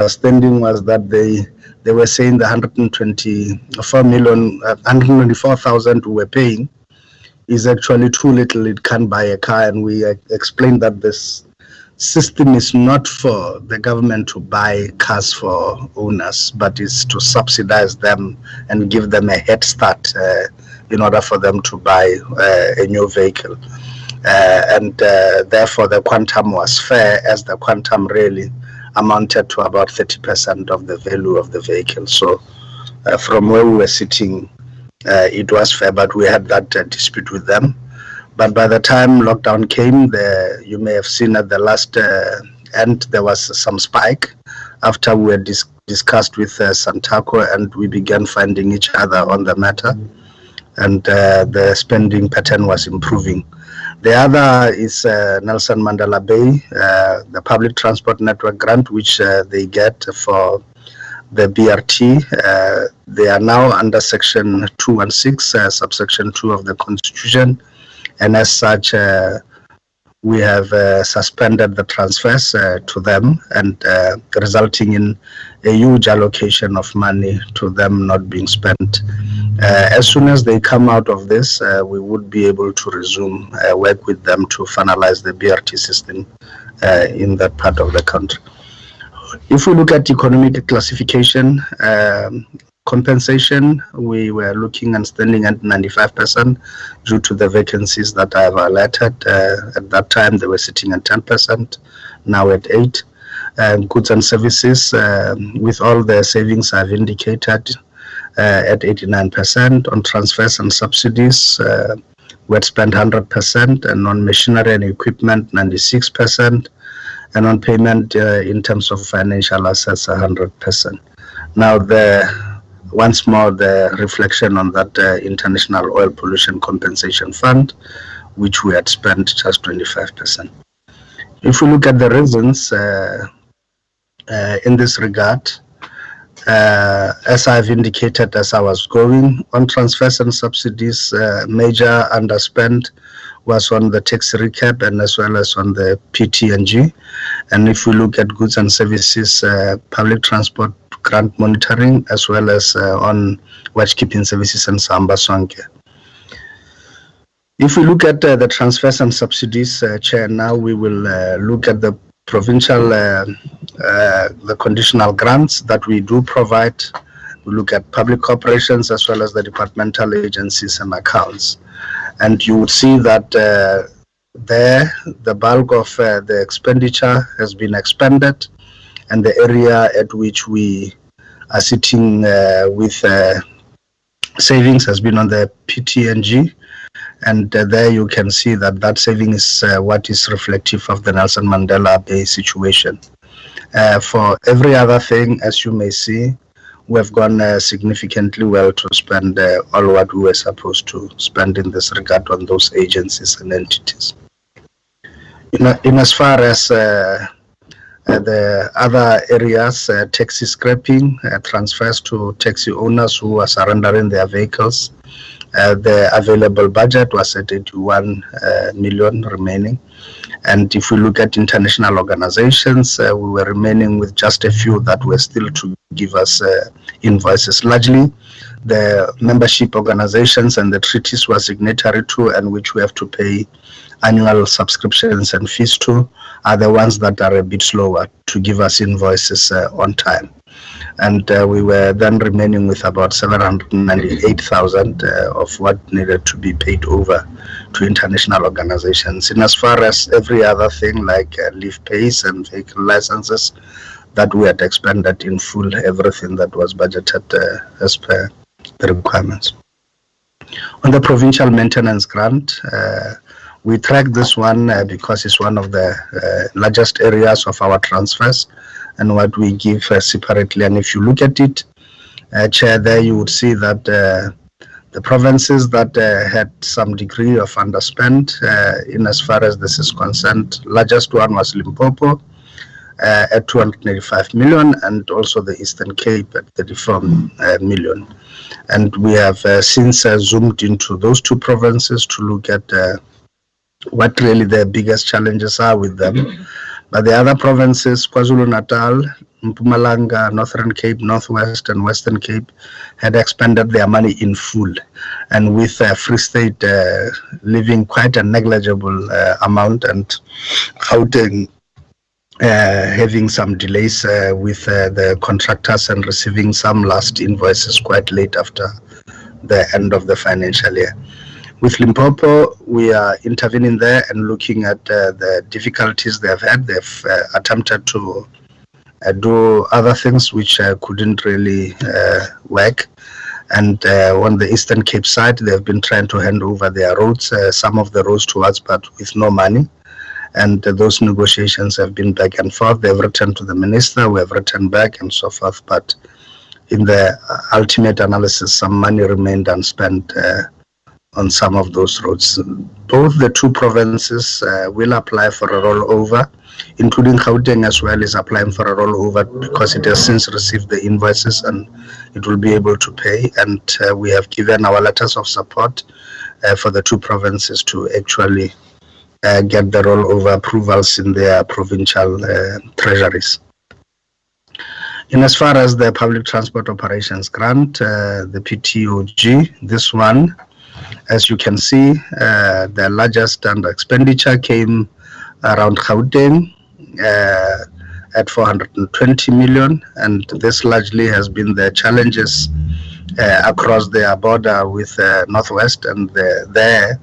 understanding was that they were saying the 124,000 we were paying is actually too little. It can't buy a car, and we explained that this system is not for the government to buy cars for owners, but is to subsidize them and give them a head start in order for them to buy a new vehicle. And therefore the quantum was fair, as the quantum really amounted to about 30% of the value of the vehicle. So from where we were sitting, it was fair, but we had that dispute with them. But by the time lockdown came, you may have seen at the last end, there was some spike after we had discussed with Santaco, and we began finding each other on the matter, and the spending pattern was improving. The other is Nelson Mandela Bay, the public transport network grant, which they get for the BRT. They are now under section 216, subsection 2 of the Constitution. And as such, we have suspended the transfers to them, and resulting in a huge allocation of money to them not being spent. As soon as they come out of this, we would be able to resume work with them to finalize the BRT system in that part of the country. If we look at economic classification, compensation, we were looking and standing at 95% due to the vacancies that I have highlighted. At that time, they were sitting at 10%, now at 8%. Goods and services, with all the savings I've indicated, at 89%. On transfers and subsidies, we had spent 100%, and on machinery and equipment, 96%, and on payment in terms of financial assets, 100%. Now, once more, the reflection on that International Oil Pollution Compensation Fund, which we had spent just 25%. If we look at the reasons in this regard, as I've indicated as I was going, on transfers and subsidies, major underspend was on the tax recap and as well as on the PTNG. And if we look at goods and services, public transport grant monitoring, as well as on watchkeeping services and Samba Sonke. If we look at the transfers and subsidies, Chair, now we will look at the provincial, the conditional grants that we do provide. We look at public corporations as well as the departmental agencies and accounts. And you would see that there, the bulk of the expenditure has been expended, and the area at which we are sitting with savings has been on the PTNG, and there you can see that that saving is what is reflective of the Nelson Mandela Bay situation. For every other thing, as you may see, we have gone significantly well to spend all what we were supposed to spend in this regard on those agencies and entities. In as far as the other areas, taxi scrapping, transfers to taxi owners who are surrendering their vehicles, the available budget was at 81 million remaining. And if we look at international organizations, we were remaining with just a few that were still to give us invoices. Largely, the membership organizations and the treaties were signatory to, and which we have to pay annual subscriptions and fees to, are the ones that are a bit slower to give us invoices on time. And we were then remaining with about 798,000 of what needed to be paid over to international organizations. In as far as every other thing like leave pays and vehicle licenses, that we had expended in full everything that was budgeted as per the requirements. On the provincial maintenance grant, we track this one because it's one of the largest areas of our transfers and what we give separately. And if you look at it, Chair, there you would see that the provinces that had some degree of underspend in as far as this is concerned, largest one was Limpopo at 285 million, and also the Eastern Cape at 34 million. And we have since zoomed into those two provinces to look at what really the biggest challenges are with them. But the other provinces, KwaZulu-Natal, Mpumalanga, Northern Cape, Northwest, and Western Cape, had expended their money in full, and with Free State leaving quite a negligible amount, and Gauteng having some delays with the contractors and receiving some last invoices quite late after the end of the financial year. With Limpopo, we are intervening there and looking at the difficulties they've had. They've attempted to do other things which couldn't really work. And on the Eastern Cape side, they've been trying to hand over their roads, some of the roads to us, but with no money. And those negotiations have been back and forth. They've written to the minister, we have written back and so forth. But in the ultimate analysis, some money remained unspent on some of those roads. Both the two provinces will apply for a rollover, including Gauteng as well is applying for a rollover because it has since received the invoices and it will be able to pay. And we have given our letters of support for the two provinces to actually get the rollover approvals in their provincial treasuries. In as far as the public transport operations grant, the PTOG, this one, as you can see, the largest under expenditure came around Gauteng at 420 million, and this largely has been the challenges across their border with Northwest and the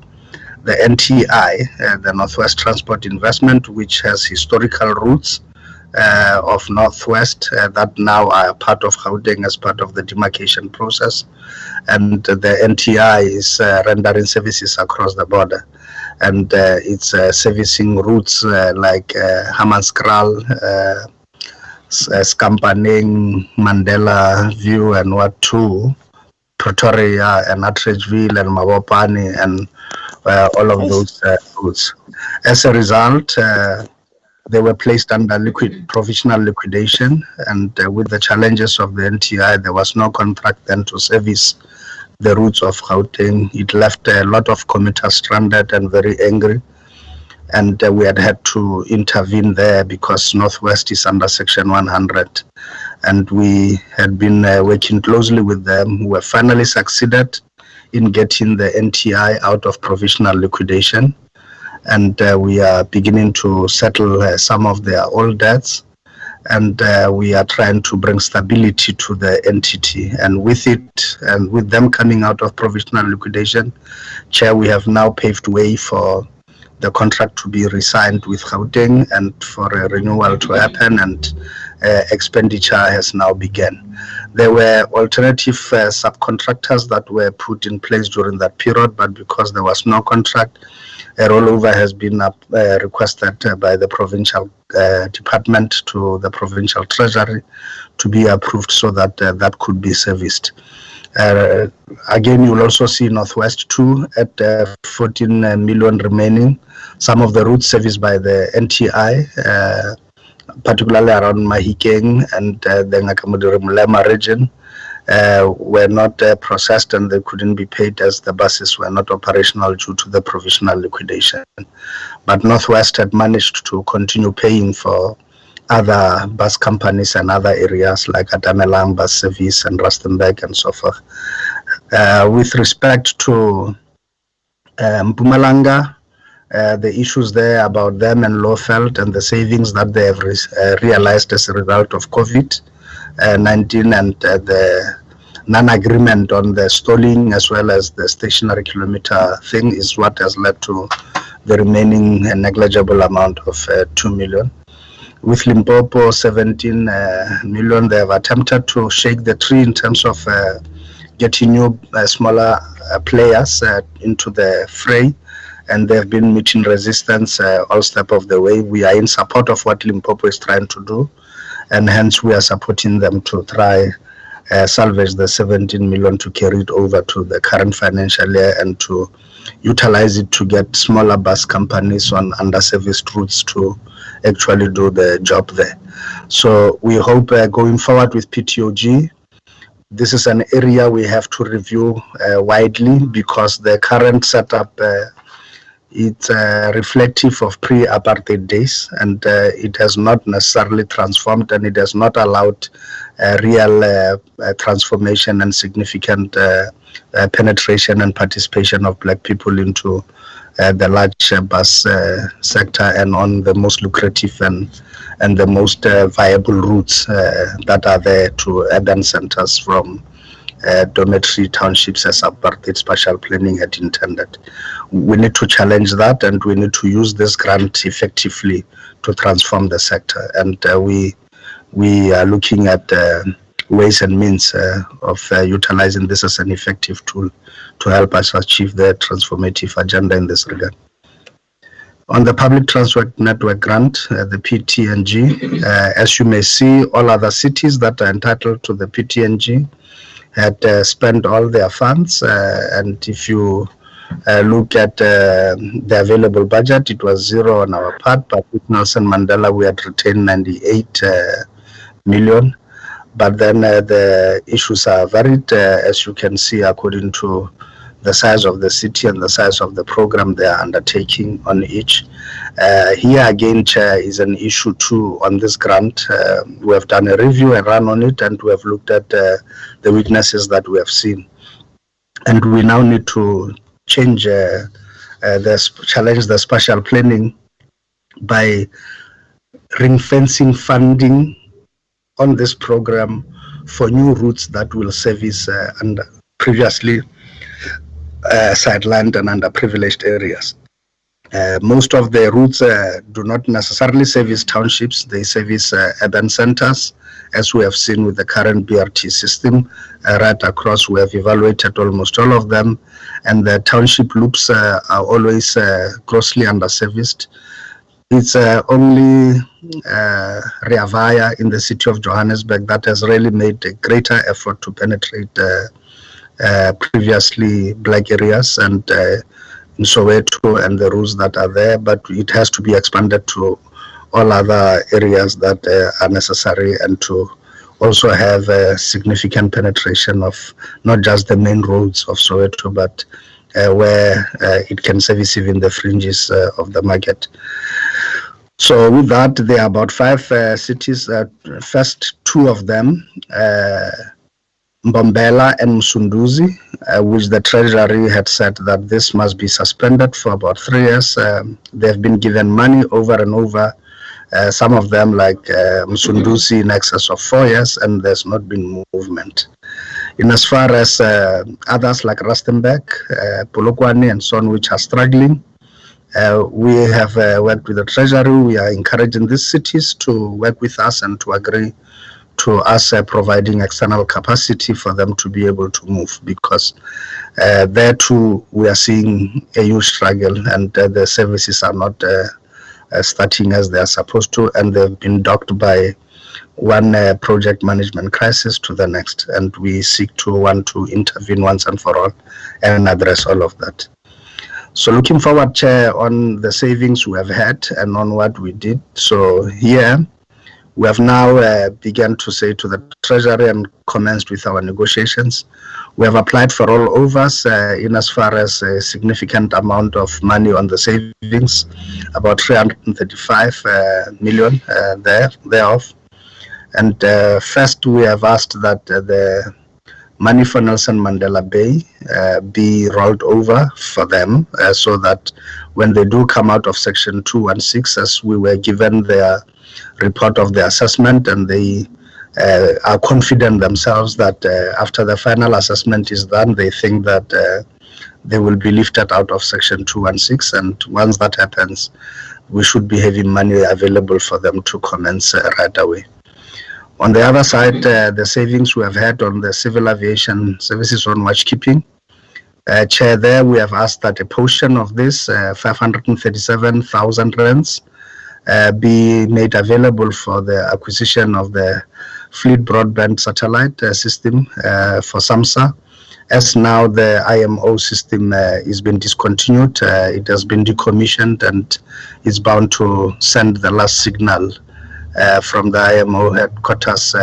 NTI, the Northwest Transport Investment, which has historical roots of Northwest that now are part of Gauteng as part of the demarcation process, and the NTI is rendering services across the border, and it's servicing routes like Hammanskraal, Skampaneng, Mandela View, and Watu, Pretoria, and Atteridgeville, and Mabopane, and all of those routes. As a result, they were placed under provisional liquidation, and with the challenges of the NTI, there was no contract then to service the routes of Gauteng. It left a lot of commuters stranded and very angry, and we had to intervene there because Northwest is under Section 100, and we had been working closely with them. We have finally succeeded in getting the NTI out of provisional liquidation, and we are beginning to settle some of their old debts, and we are trying to bring stability to the entity. And with it, and with them coming out of provisional liquidation, Chair, we have now paved way for the contract to be re-signed with Gauteng and for a renewal to happen, and expenditure has now begun. There were alternative subcontractors that were put in place during that period, but because there was no contract, a rollover has been requested by the provincial department to the provincial treasury to be approved so that that could be serviced. Again, you will also see Northwest 2 at 14 million remaining. Some of the routes serviced by the NTI, particularly around Mahikeng and the Ngakamudurumulema region, were not processed, and they couldn't be paid as the buses were not operational due to the provisional liquidation. But Northwest had managed to continue paying for other bus companies and other areas like Atamelang Bus Service and Rustenburg and so forth. With respect to Mpumalanga, the issues there about them and Lowveld and the savings that they have realized as a result of COVID-19 and the non-agreement on the stalling as well as the stationary kilometer thing is what has led to the remaining negligible amount of 2 million. With Limpopo 17 million, they have attempted to shake the tree in terms of getting new smaller players into the fray, and they've been meeting resistance all step of the way. We are in support of what Limpopo is trying to do, and hence we are supporting them to try salvage the 17 million to carry it over to the current financial year and to utilize it to get smaller bus companies on underserviced routes to actually do the job there. So we hope going forward with PTOG, this is an area we have to review widely because the current setup it's reflective of pre-apartheid days, and it has not necessarily transformed, and it has not allowed real transformation and significant penetration and participation of black people into the large bus sector and on the most lucrative and the most viable routes that are there to urban centers from dormitory townships as apartheid spatial planning had intended. We need to challenge that, and we need to use this grant effectively to transform the sector. And we are looking at ways and means of utilizing this as an effective tool to help us achieve the transformative agenda in this regard. On the Public Transport Network Grant, the PTNG, as you may see, all other cities that are entitled to the PTNG had spent all their funds, and if you look at the available budget, it was zero on our part, but with Nelson Mandela we had retained 98 million. But then the issues are varied, as you can see, according to the size of the city and the size of the program they are undertaking on each. Here again, Chair, is an issue too on this grant. We have done a review and run on it, and we have looked at the weaknesses that we have seen. And we now need to change challenge the spatial planning by ring-fencing funding on this program for new routes that will service and previously sidelined and underprivileged areas. Most of the routes do not necessarily service townships, they service urban centers, as we have seen with the current BRT system. Right across, we have evaluated almost all of them, and the township loops are always grossly underserviced. It's only Rea Vaya in the city of Johannesburg that has really made a greater effort to penetrate previously black areas, and in Soweto and the routes that are there, but it has to be expanded to all other areas that are necessary, and to also have a significant penetration of not just the main roads of Soweto, but where it can service even the fringes of the market. So with that, there are about 5 cities. First 2 of them, Mbombela and Msunduzi, which the Treasury had said that this must be suspended for about 3 years. They've been given money over and over, some of them like Msunduzi in excess of 4 years, and there's not been movement. In as far as others like Rustenburg, Polokwane and so on, which are struggling, we have worked with the Treasury. We are encouraging these cities to work with us and to agree to us providing external capacity for them to be able to move, because there too we are seeing a huge struggle, and the services are not starting as they are supposed to, and they've been docked by one project management crisis to the next, and we seek to want to intervene once and for all and address all of that. So looking forward, Chair, on the savings we have had and on what we did. So here we have now begun to say to the Treasury and commenced with our negotiations. We have applied for all overs in as far as a significant amount of money on the savings, about 335 million thereof. And first, we have asked that the money for Nelson Mandela Bay be rolled over for them, so that when they do come out of Section 216, as we were given their report of the assessment, and they are confident themselves that after the final assessment is done, they think that they will be lifted out of Section 216, and once that happens, we should be having money available for them to commence right away. On the other side, the savings we have had on the civil aviation services on watchkeeping, Chair, there we have asked that a portion of this 537,000 rands be made available for the acquisition of the fleet broadband satellite system for SAMSA. As now the IMO system is being discontinued, it has been decommissioned and is bound to send the last signal from the IMO headquarters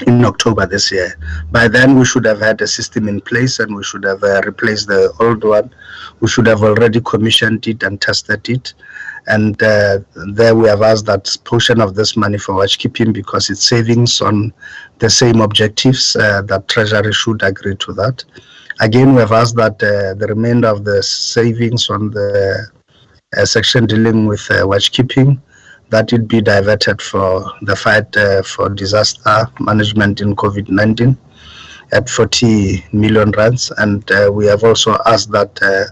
in October this year. By then, we should have had a system in place, and we should have replaced the old one. We should have already commissioned it and tested it. And there we have asked that portion of this money for watchkeeping, because it's savings on the same objectives, that Treasury should agree to that. Again, we have asked that the remainder of the savings on the section dealing with watchkeeping, that it be diverted for the fight for disaster management in COVID-19 at 40 million rands. And we have also asked that a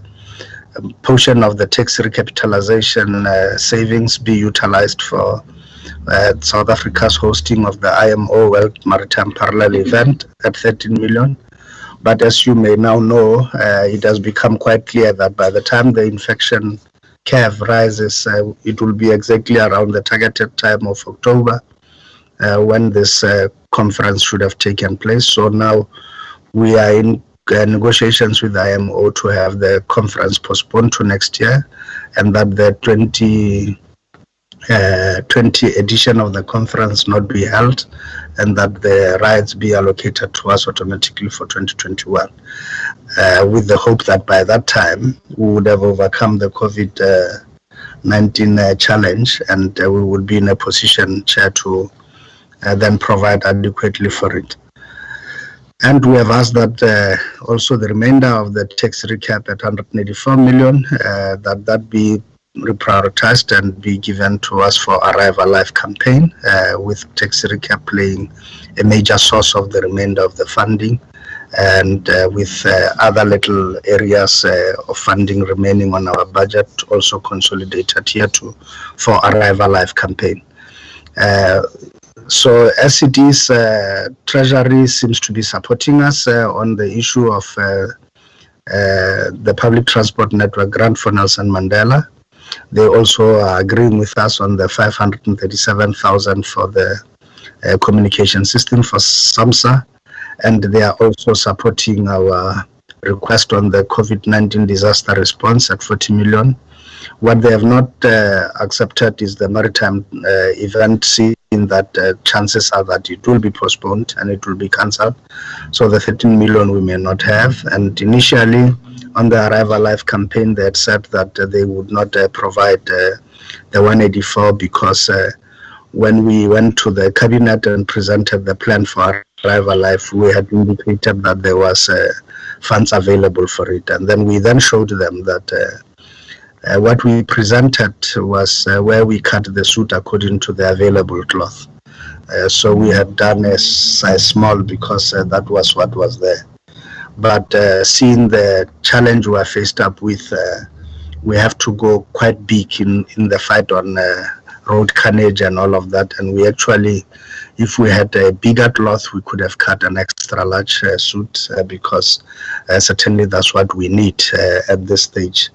portion of the tax recapitalization savings be utilized for South Africa's hosting of the IMO World Maritime Parallel event at 13 million. But as you may now know, it has become quite clear that by the time the infection curve rises, it will be exactly around the targeted time of October when this conference should have taken place. So now we are in negotiations with the IMO to have the conference postponed to next year, and that the 20 edition of the conference not be held, and that the rights be allocated to us automatically for 2021, with the hope that by that time we would have overcome the COVID-19 challenge, and we would be in a position, Chair, to then provide adequately for it. And we have asked that also the remainder of the tax recap at 184 million, that be reprioritized and be given to us for Arrive Alive campaign, with tax recap playing a major source of the remainder of the funding, and with other little areas of funding remaining on our budget also consolidated here for Arrive Alive campaign. So as it is, Treasury seems to be supporting us on the issue of the public transport network grant for Nelson Mandela. They also are agreeing with us on the 537,000 for the communication system for SAMSA, and they are also supporting our request on the COVID-19 disaster response at 40 million. What they have not accepted is the maritime event, seeing that chances are that it will be postponed and it will be cancelled. So the 13 million we may not have. And initially on the Arrive Alive campaign, they had said that they would not provide the 184 because when we went to the cabinet and presented the plan for Arrive Alive, we had indicated that there was funds available for it. And then we then showed them that what we presented was where we cut the suit according to the available cloth. So we had done a size small because that was what was there. But seeing the challenge we are faced up with, we have to go quite big in the fight on road carnage and all of that. And we actually, if we had a bigger cloth, we could have cut an extra large suit because certainly that's what we need at this stage.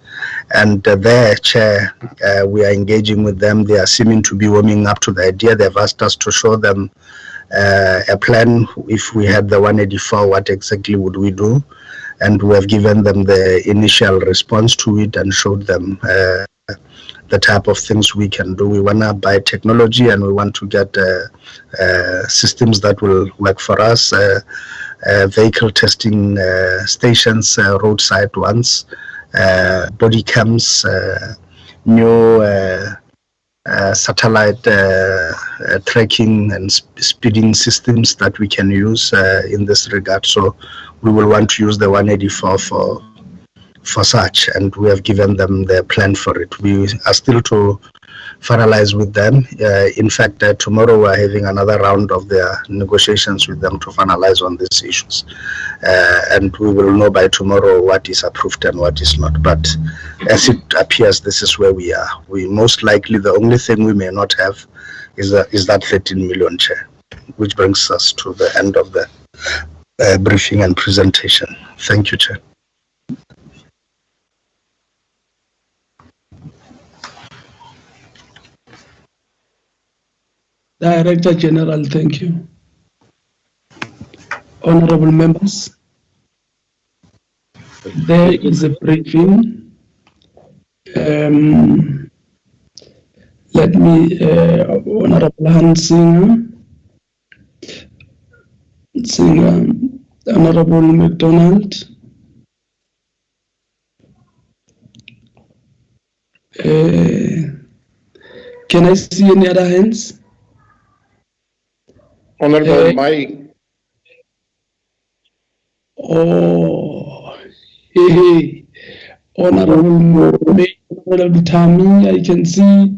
And there, Chair, we are engaging with them. They are seeming to be warming up to the idea. They've asked us to show them a plan. If we had the 184, what exactly would we do? And we have given them the initial response to it and showed them the type of things we can do. We want to buy technology and we want to get systems that will work for us, vehicle testing stations, roadside ones, body cams, new satellite tracking and speeding systems that we can use in this regard. So we will want to use the 184 for such, and we have given them the plan for it. We are still to finalize with them. In fact, tomorrow we're having another round of their negotiations with them to finalize on these issues. And we will know by tomorrow what is approved and what is not. But as it appears, this is where we are. We most likely, the only thing we may not have is that 13 million, Chair, which brings us to the end of the briefing and presentation. Thank you, Chair. Director General, thank you. Honorable members, there is a briefing. Let me, Honorable Hans Singer, Honorable McDonald. Can I see any other hands? Honorable Mai. Oh, hey, Honorable Tami, I can see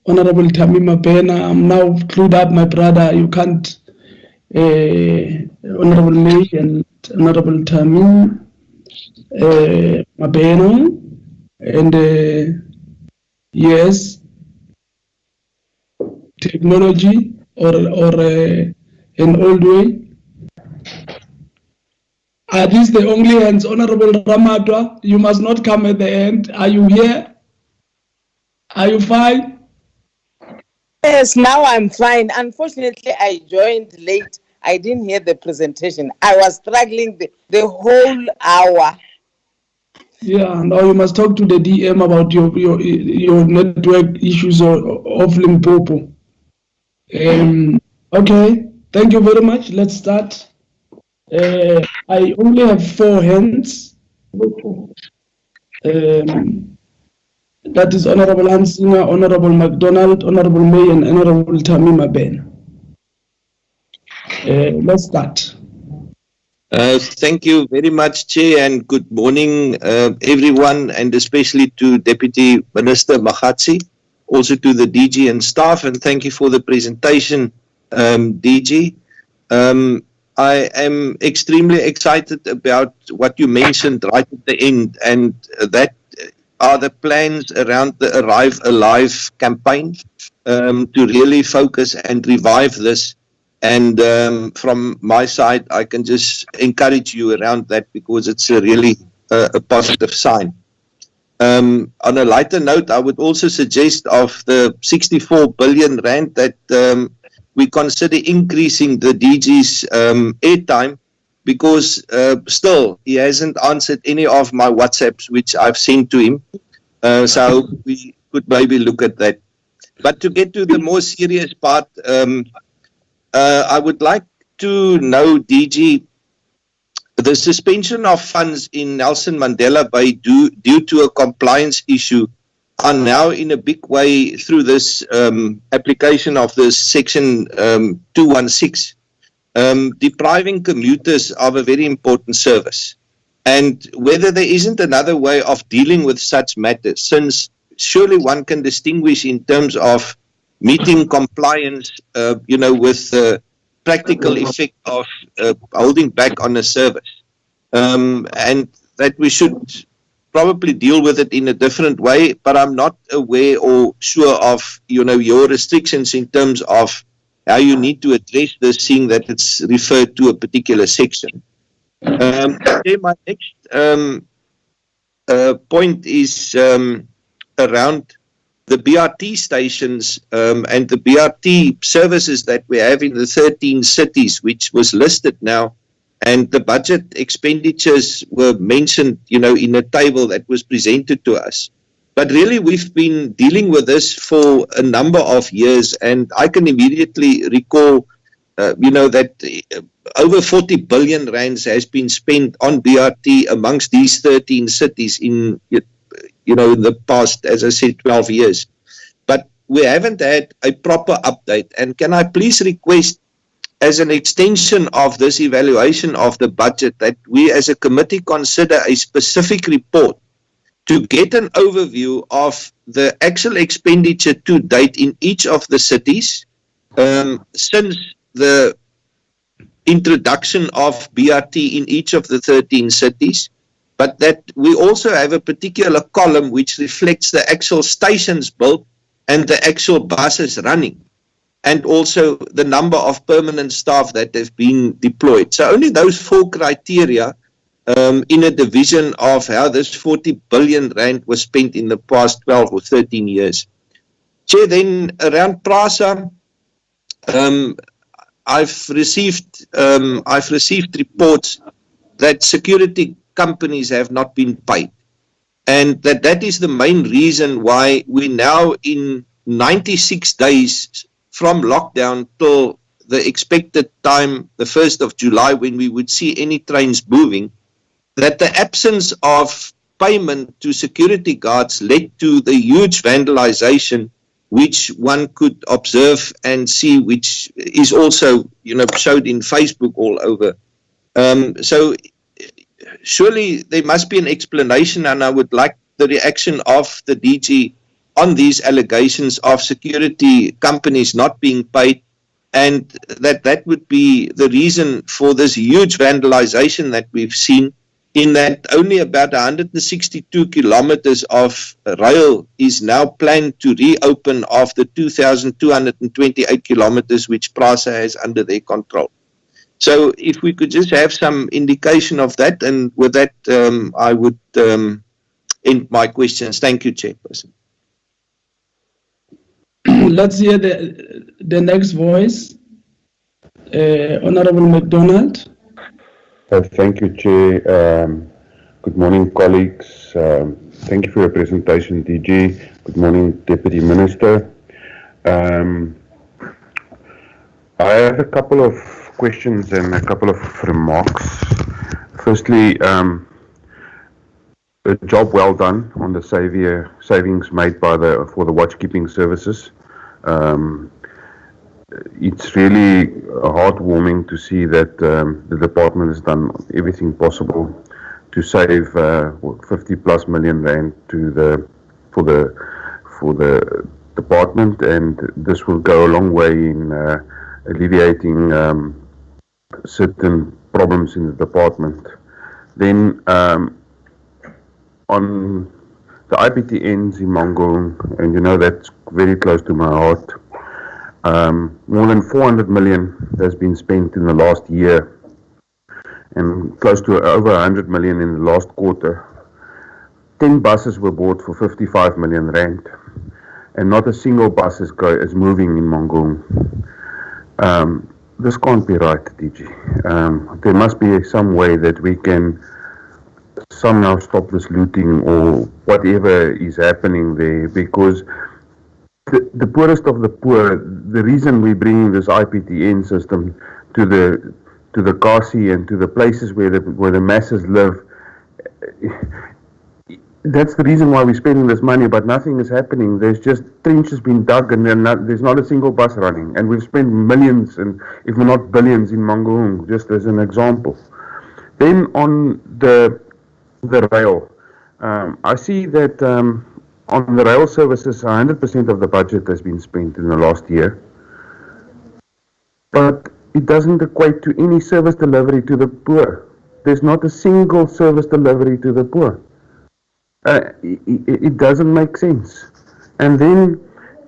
Honorable Tami Mabena. I'm now clued up, my brother. You can't. Honorable May and Honorable Tami Mabena, and yes, technology or an old way. Are these the only hands? Honorable Ramadwa, you must not come at the end. Are you here? Are you fine? Yes, now I'm fine. Unfortunately, I joined late. I didn't hear the presentation. I was struggling the whole hour. Yeah, now you must talk to the DM about your network issues of Limpopo. Okay, thank you very much. Let's start. I only have 4 hands. That is Honorable Hansinger, Honorable MacDonald, Honorable May, and Honorable Tamima Ben. Let's start. Thank you very much, Chair, and good morning, everyone, and especially to Deputy Minister Magatsi, also to the DG and staff, and thank you for the presentation, DG. I am extremely excited about what you mentioned right at the end, and that are the plans around the Arrive Alive campaign to really focus and revive this. And from my side, I can just encourage you around that because it's a really a positive sign. On a lighter note, I would also suggest of the 64 billion rand that we consider increasing the DG's airtime because still he hasn't answered any of my WhatsApps which I've sent to him. So we could maybe look at that. But to get to the more serious part, I would like to know, DG, the suspension of funds in Nelson Mandela Bay due to a compliance issue are now in a big way through this application of this section 216, depriving commuters of a very important service. And whether there isn't another way of dealing with such matters, since surely one can distinguish in terms of meeting compliance, with the practical effect of holding back on a service. And that we should probably deal with it in a different way, but I'm not aware or sure of, your restrictions in terms of how you need to address this, seeing that it's referred to a particular section. My next point is around the BRT stations and the BRT services that we have in the 13 cities, which was listed now, and the budget expenditures were mentioned, in a table that was presented to us. But really, we've been dealing with this for a number of years, and I can immediately recall, that over 40 billion rands has been spent on BRT amongst these 13 cities in in the past, as I said, 12 years. But we haven't had a proper update. And can I please request, as an extension of this evaluation of the budget, that we as a committee consider a specific report to get an overview of the actual expenditure to date in each of the cities since the introduction of BRT in each of the 13 cities, but that we also have a particular column which reflects the actual stations built and the actual buses running, and also the number of permanent staff that have been deployed. So only those 4 criteria in a division of how this 40 billion rand was spent in the past 12 or 13 years. Chair, then around PRASA, I've received reports that security companies have not been paid, and that is the main reason why we now in 96 days from lockdown till the expected time, the 1st of July, when we would see any trains moving, that the absence of payment to security guards led to the huge vandalization which one could observe and see, which is also, showed in Facebook all over. So surely there must be an explanation, and I would like the reaction of the DG on these allegations of security companies not being paid, and that would be the reason for this huge vandalization that we've seen, in that only about 162 kilometers of rail is now planned to reopen after 2,228 kilometers which PRASA has under their control. So if we could just have some indication of that, and with that I would end my questions. Thank you, Chairperson. Let's hear the next voice. Honorable McDonald. Thank you, Chair. Good morning, colleagues. Thank you for your presentation, DG. Good morning, Deputy Minister. I have a couple of questions and a couple of remarks. Firstly, a job well done on the savings made for the watchkeeping services. It's really heartwarming to see that the department has done everything possible to save 50+ million rand for the department, and this will go a long way in alleviating certain problems in the department. Then on the IPTNs in Mangaung, and that's very close to my heart. More than 400 million has been spent in the last year, and close to over 100 million in the last quarter. 10 buses were bought for 55 million rand, and not a single bus is moving in Mangaung. This can't be right, DG. There must be some way that we can somehow stop this looting or whatever is happening there, because the poorest of the poor, the reason we're bringing this IPTN system to the Kasi and to the places where the masses live, that's the reason why we're spending this money, but nothing is happening. There's just trenches being dug, and there's not a single bus running, and we've spent millions, and if not billions, in Mangaung, just as an example. Then on the rail, I see that on the rail services, 100% of the budget has been spent in the last year, but it doesn't equate to any service delivery to the poor. There's not a single service delivery to the poor. It doesn't make sense. And then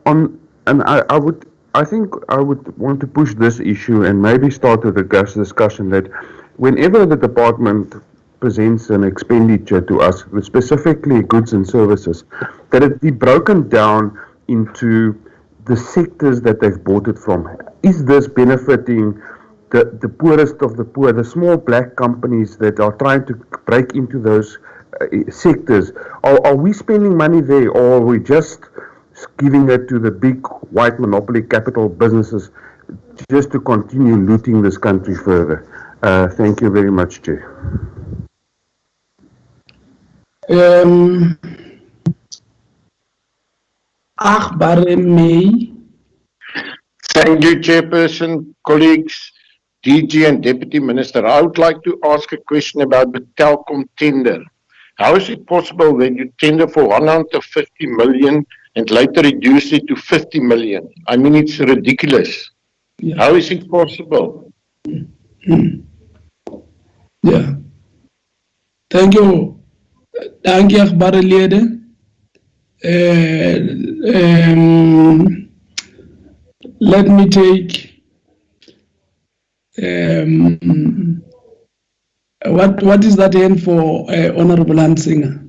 I think I would want to push this issue and maybe start a discussion that whenever the department presents an expenditure to us, specifically goods and services, that it be broken down into the sectors that they've bought it from. Is this benefiting the poorest of the poor, the small black companies that are trying to break into those sectors? Are we spending money there, or are we just giving it to the big white monopoly capital businesses just to continue looting this country further? Thank you very much, Chair. May. Thank you, Chairperson, colleagues, DG and Deputy Minister. I would like to ask a question about the Telkom tender. How is it possible that you tender for 150 million and later reduce it to 50 million? I mean, it's ridiculous. Yeah. How is it possible? Yeah. Thank you. Thank you, Lede. Let me take what is that end for Honorable Hansinger?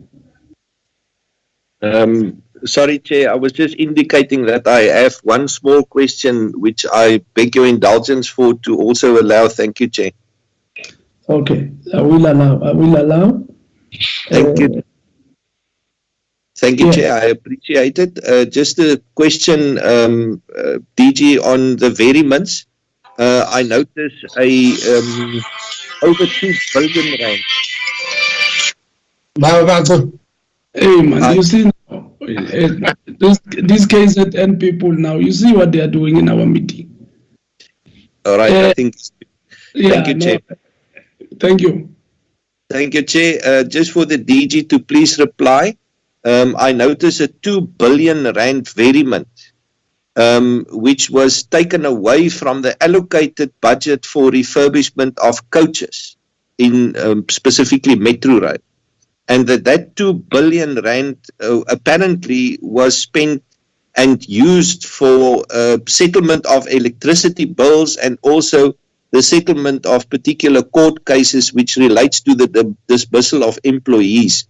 Sorry, Chair, I was just indicating that I have one small question which I beg your indulgence for to also allow. Thank you, Chair. Okay, I will allow. Thank you. Thank you, Chair. I appreciate it. Just a question, DG, on the veriments. I notice a over 2 billion rand. Hey man, I- you see these KZN people now, you see what they are doing in our meeting. All right, I think. Thank Yeah, you, Chair. no, thank you. Thank you, Chair. Just for the DG to please reply, I notice a 2 billion rand veriment, which was taken away from the allocated budget for refurbishment of coaches in specifically Metro Rail. And that 2 billion rand apparently was spent and used for settlement of electricity bills and also the settlement of particular court cases which relates to the dismissal of employees.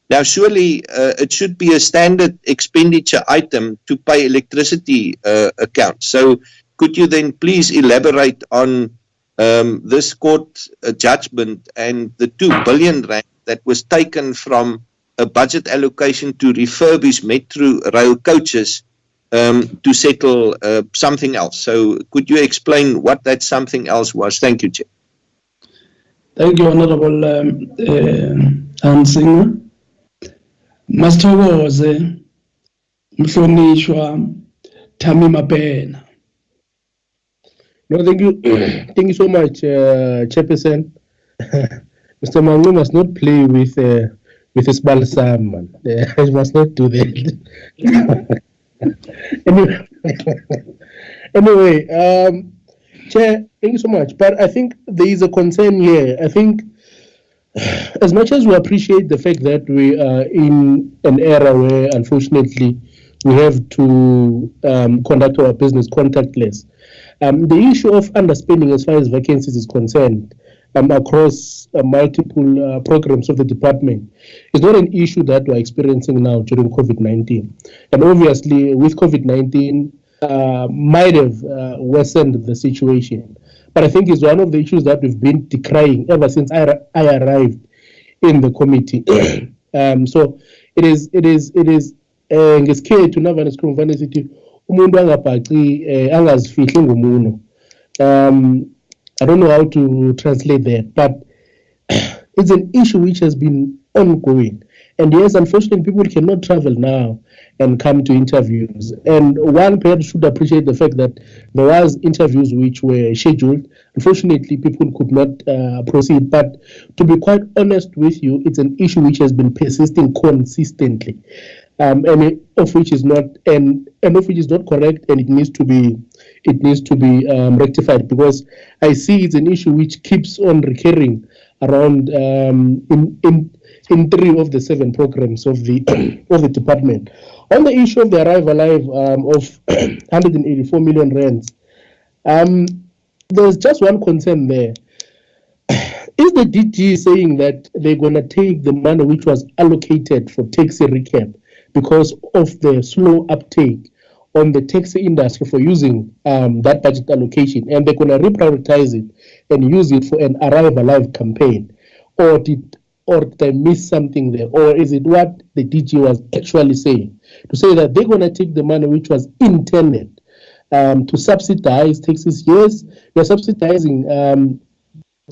Now, surely it should be a standard expenditure item to pay electricity accounts. So could you then please elaborate on this court judgment and the 2 billion rand that was taken from a budget allocation to refurbish Metro Rail coaches to settle something else? So could you explain what that something else was? Thank you, Chair. Thank you, Honorable Hansinger. Masithokoze mhlonishwa Thami Mapena. No, thank you. Thank you so much, Chairperson. Mr. Mangu must not play with his balsam, man. He must not do that. anyway, Chair, thank you so much. But I think there is a concern here. I think as much as we appreciate the fact that we are in an era where, unfortunately, we have to conduct our business contactless, the issue of underspending as far as vacancies is concerned across multiple programs of the department is not an issue that we're experiencing now during COVID-19. And obviously, with COVID-19, might have worsened the situation. But I think it's one of the issues that we've been decrying ever since I arrived in the committee. So it is ngesikhethu navane sikhuluma sithi umuntu angabhaci angazifihli ngomuno. I don't know how to translate that, but it's an issue which has been ongoing. And yes, unfortunately, people cannot travel now and come to interviews. And one parent should appreciate the fact that there was interviews which were scheduled. Unfortunately, people could not proceed. But to be quite honest with you, it's an issue which has been persisting consistently, and of which is not correct, and it needs to be rectified, because I see it's an issue which keeps on recurring around in 3 of the 7 programs of the of the department. On the issue of the Arrive Alive of 184 million rands, there's just one concern there. Is the DG saying that they're going to take the money which was allocated for taxi recap because of the slow uptake on the taxi industry for using that budget allocation, and they're going to reprioritize it and use it for an Arrive Alive campaign? Or did they miss something there? Or is it what the DG was actually saying? To say that they're going to take the money which was intended to subsidize taxis. Yes, you're subsidizing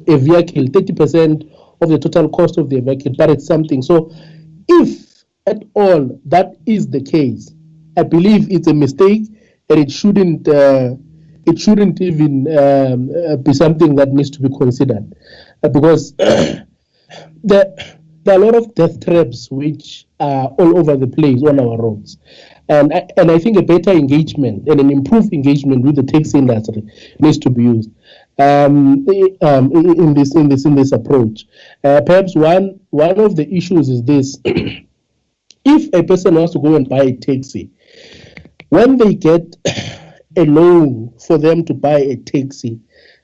a vehicle, 30% of the total cost of the vehicle, but it's something. So if at all that is the case, I believe it's a mistake, and it shouldn't even be something that needs to be considered, because there are a lot of death traps which are all over the place on our roads, and I think a better engagement and an improved engagement with the taxi industry needs to be used in this approach. Perhaps one of the issues is this: if a person wants to go and buy a taxi, when they get a loan for them to buy a taxi,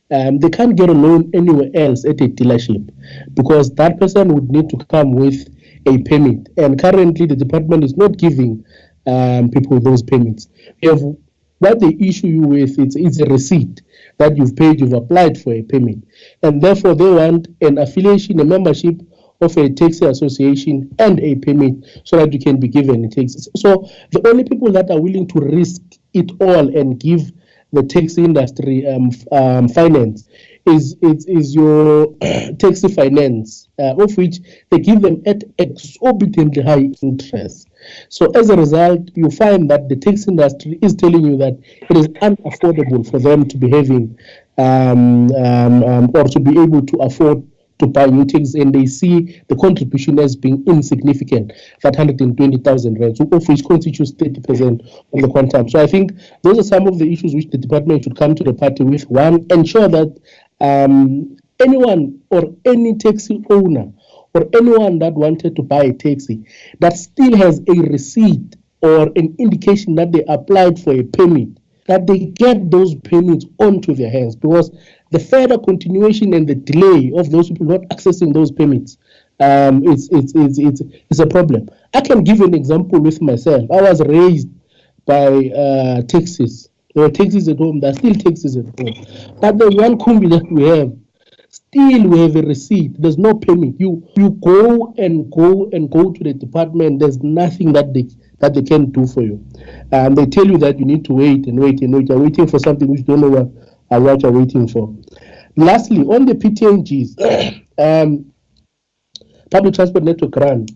they can't get a loan anywhere else at a dealership, because that person would need to come with a permit. And currently, the department is not giving people those permits. What they issue you with is a receipt that you've paid, you've applied for a permit. And therefore, they want an affiliation, a membership of a taxi association and a permit so that you can be given a taxi. So the only people that are willing to risk it all and give the taxi industry finance is your taxi finance, of which they give them at exorbitantly high interest. So as a result, you find that the taxi industry is telling you that it is unaffordable for them to be having or to be able to afford to buy new taxis, and they see the contribution as being insignificant, that 120,000 rands, of which constitutes 30% of the quantum. So I think those are some of the issues which the department should come to the party with. One, ensure that anyone or any taxi owner or anyone that wanted to buy a taxi that still has a receipt or an indication that they applied for a permit, that they get those permits onto their hands, because the further continuation and the delay of those people not accessing those permits, it's a problem. I can give an example with myself. I was raised by taxis. There were taxis at home. There are still taxis at home. But the one combi that we have, still we have a receipt. There's no permit. You go and go to the department. There's nothing that they can do for you. They tell you that you need to wait and wait and wait. You're waiting for something which you don't know what you're waiting for. Lastly, on the PTNGs, Public Transport Network Grant,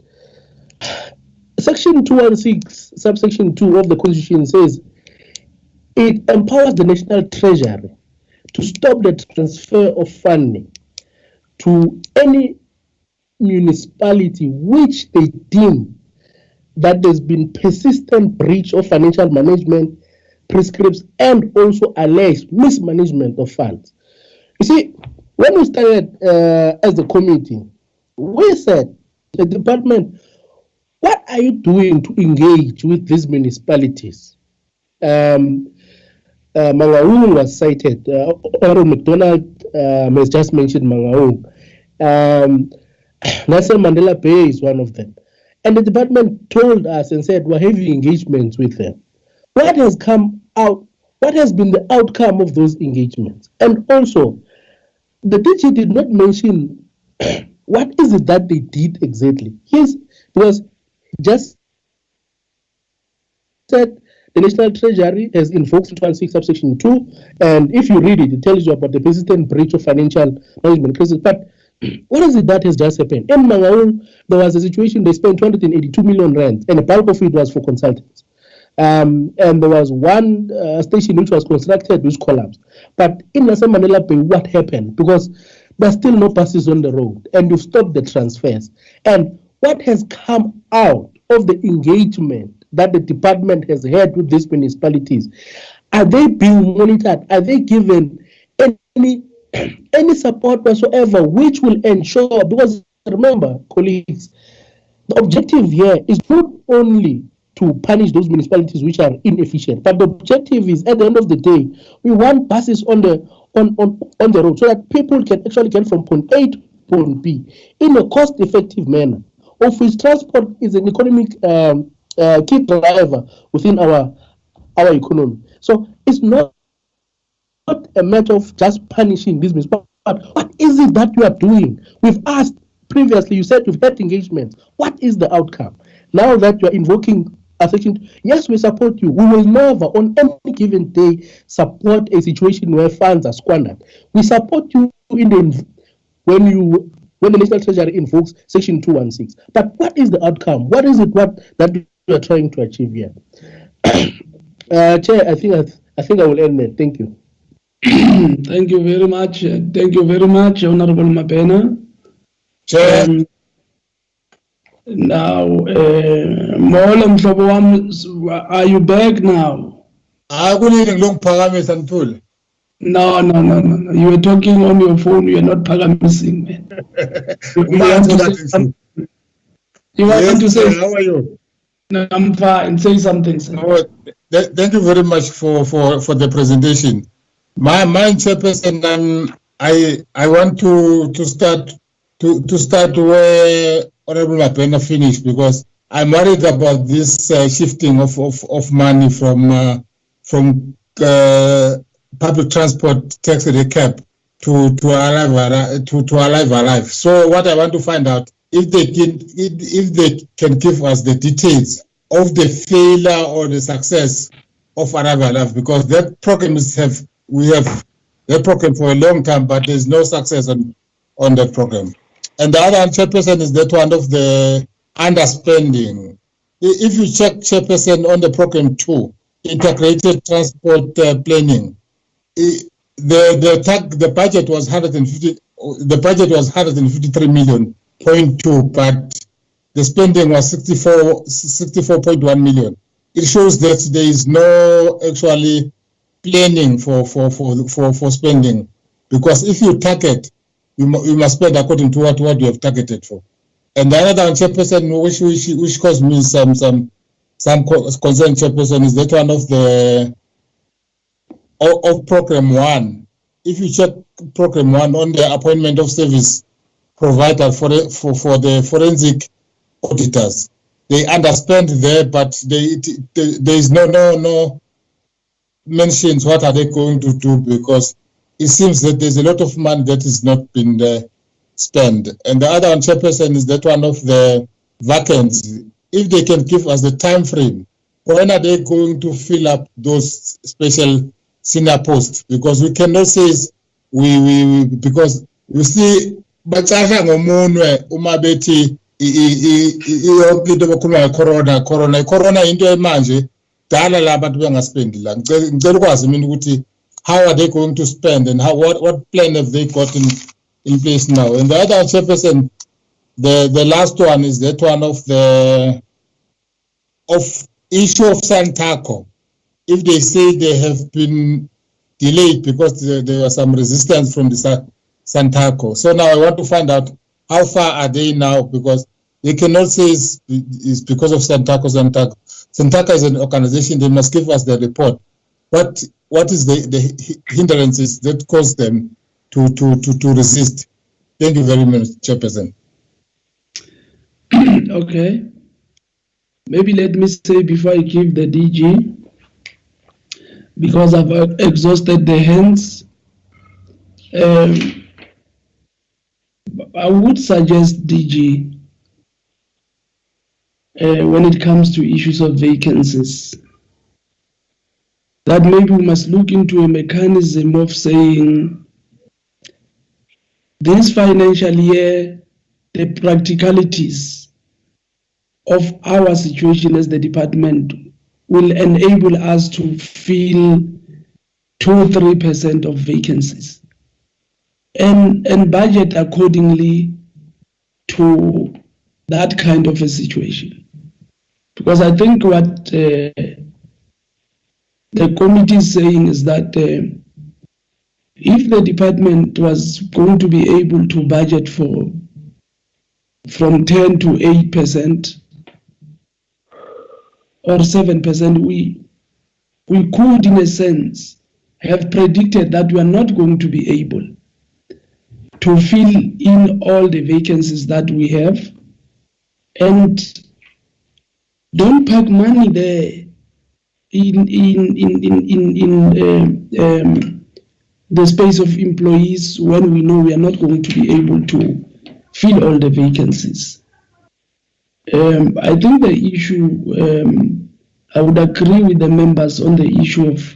Section 216, subsection 2 of the Constitution says it empowers the National Treasury to stop the transfer of funding to any municipality which they deem that there's been persistent breach of financial management prescripts and also alleged mismanagement of funds. You see, when we started as a committee, we said, the department, what are you doing to engage with these municipalities? Mangaung was cited. Honorable McDonald has just mentioned Mangaung. Nelson Mandela Bay is one of them. And the department told us and said, we're having engagements with them. What has come out? What has been the outcome of those engagements? And also, the DG did not mention what is it that they did exactly. Yes, because just said the National Treasury has invoked 216 subsection 2, and if you read it, it tells you about the persistent breach of financial management crisis. But what is it that has just happened? In Mangaung, there was a situation they spent 282 million rand, and a bulk of it was for consultants. And there was one station which was constructed which collapsed. But in Nelson Mandela Bay, what happened? Because there's still no buses on the road, and you've stopped the transfers. And what has come out of the engagement that the department has had with these municipalities? Are they being monitored? Are they given any support whatsoever which will ensure? Because remember, colleagues, the objective here is not only to punish those municipalities which are inefficient, but the objective is, at the end of the day, we want buses on the road so that people can actually get from point A to point B in a cost-effective manner, of which transport is an economic key driver within our economy. So it's not a matter of just punishing these municipalities, but what is it that you are doing? We've asked previously, you said you've had engagements. What is the outcome? Now that you are invoking a section, yes, we support you. We will never, on any given day, support a situation where funds are squandered. We support you when the National Treasury invokes Section 216. But what is the outcome? What is it that you are trying to achieve here? Chair, I think I will end there. Thank you. Thank you very much. Thank you very much, Honorable Mapena. Chair. Now, Mola Mhlobo wam, are you back now? No. You were talking on your phone. You are not pagamissing, man. You want to say? How are you? No, I'm fine. Say something, sir. Oh, thank you very much for the presentation. My chairperson, I want to start where Honorable Mapena finished, because I'm worried about this shifting of money from public transport tax recap to alive. So what I want to find out, if they can give us the details of the failure or the success of Arrival Life, because that program we have that program for a long time, but there's no success on that program. And the other chairperson is that one of the underspending. If you check chairperson on the program 2, integrated transport planning, the budget was 153 million, 0.2, but the spending was 64.1 million. It shows that there is no actually planning for spending, because if you target, you must spend according to what you have targeted for. And the other chairperson which caused me some concern, chairperson, is that one of program 1. If you check program 1 on the appointment of service provider for the forensic auditors, they underspend there, but there is no mentions what are they going to do, because it seems that there's a lot of money that is not been spent. And the other one, chairperson, is that one of the vacancies. If they can give us the time frame, when are they going to fill up those special senior posts? Because we cannot say we because you see, bachaha ngomunwe umabeti corona into manje dala la bantu bengaspendi la. Ngicela ukwazi mina ukuthi how are they going to spend, and what plan have they got in place now? And the other chairperson, the last one is that one of issue of Santaco. If they say they have been delayed because there was some resistance from the Santaco. So now I want to find out how far are they now, because they cannot say it's because of Santaco. Santaco is an organization, they must give us the report. What is the hindrances that cause them to resist? Thank you very much, Chairperson. Okay. Maybe let me say before I give the DG, because I've exhausted the hands, I would suggest DG, when it comes to issues of vacancies, that maybe we must look into a mechanism of saying this financial year, the practicalities of our situation as the department will enable us to fill 2-3% of vacancies and budget accordingly to that kind of a situation. Because I think what the committee is saying is that if the department was going to be able to budget for from 10 to 8% or 7%, we could, in a sense, have predicted that we are not going to be able to fill in all the vacancies that we have, and don't park money there in the space of employees when we know we are not going to be able to fill all the vacancies. I think the issue, I would agree with the members on the issue of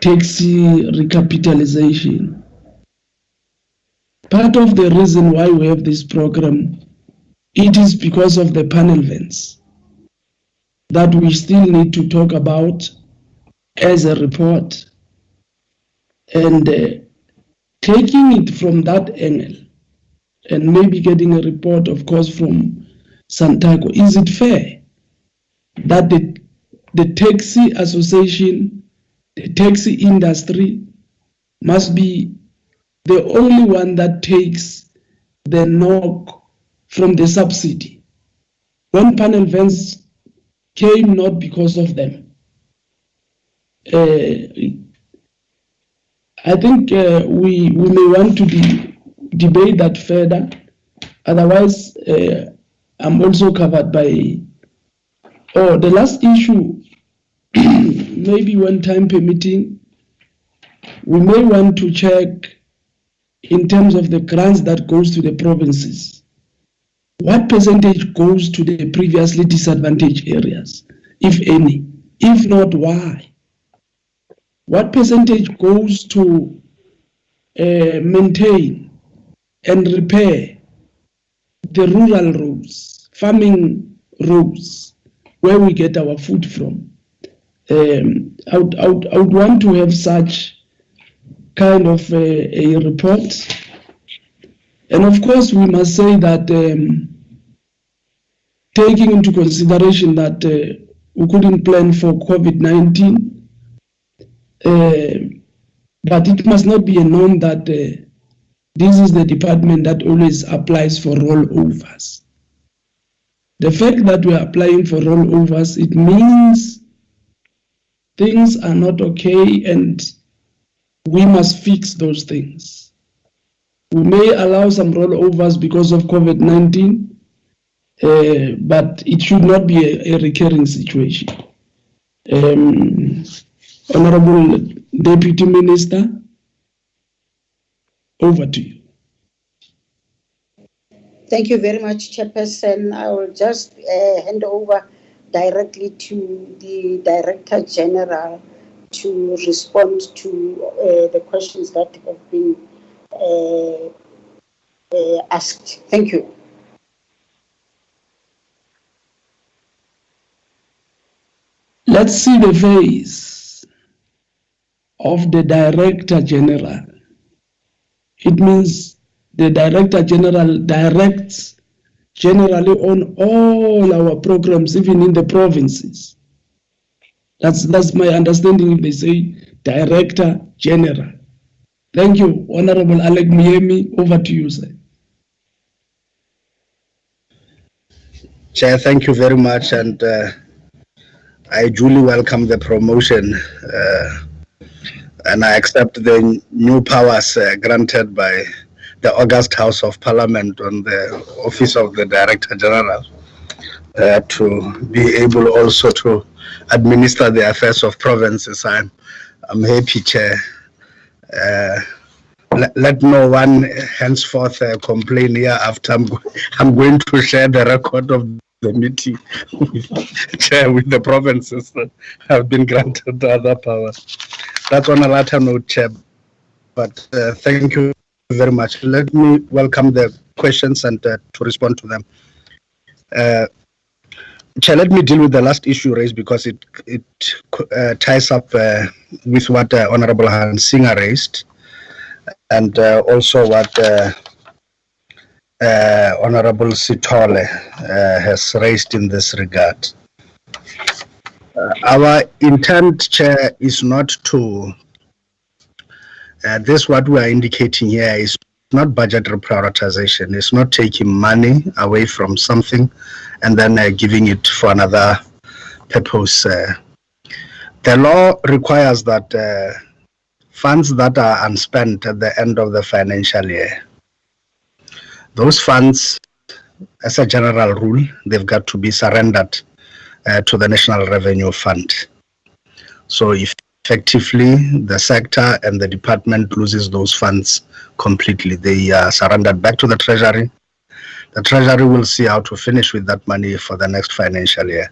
taxi recapitalization. Part of the reason why we have this program, it is because of the panel vans that we still need to talk about as a report, and taking it from that angle and maybe getting a report, of course, from Santaco. Is it fair that the taxi association, the taxi industry must be the only one that takes the knock from the subsidy when panel vans came not because of them? I think we may want to debate that further. Otherwise, I'm also covered by. Oh, the last issue, maybe when time permitting, we may want to check in terms of the grants that goes to the provinces. What percentage goes to the previously disadvantaged areas, if any? If not, why? what percentage goes to maintain and repair the rural roads, farming roads, where we get our food from. I would want to have such kind of a report. And of course, we must say that taking into consideration that we couldn't plan for COVID-19, but it must not be a norm that this is the department that always applies for rollovers. The fact that we are applying for rollovers, it means things are not okay and we must fix those things. We may allow some rollovers because of COVID-19, but it should not be a recurring situation. Honorable Deputy Minister, over to you. Thank you very much, Chairperson. I will just hand over directly to the Director General to respond to the questions that have been asked. Thank you. Let's see the face of the Director General. It means the Director General directs generally on all our programs, even in the provinces. That's my understanding if they say Director General. Thank you, Honorable Alec Miemi. Over to you, sir. Chair, thank you very much, and I duly welcome the promotion and I accept the new powers granted by the August House of Parliament on the Office of the Director General to be able also to administer the affairs of provinces. I'm happy, Chair. Let no one henceforth complain here after I'm going to share the record of the meeting with the provinces that have been granted other powers. That's on a later note, Chair. But thank you very much. Let me welcome the questions and to respond to them. Chair, let me deal with the last issue raised because it ties up with what Honorable Hans Singer raised and also what Honorable Sithole has raised in this regard. Our intent, Chair, is not to, this what we are indicating here is not budgetary prioritization. It's not taking money away from something and then giving it for another purpose. The law requires that funds that are unspent at the end of the financial year, those funds, as a general rule, they've got to be surrendered to the National Revenue Fund. So effectively, the sector and the department loses those funds completely. They are surrendered back to the Treasury. The Treasury will see how to finish with that money for the next financial year.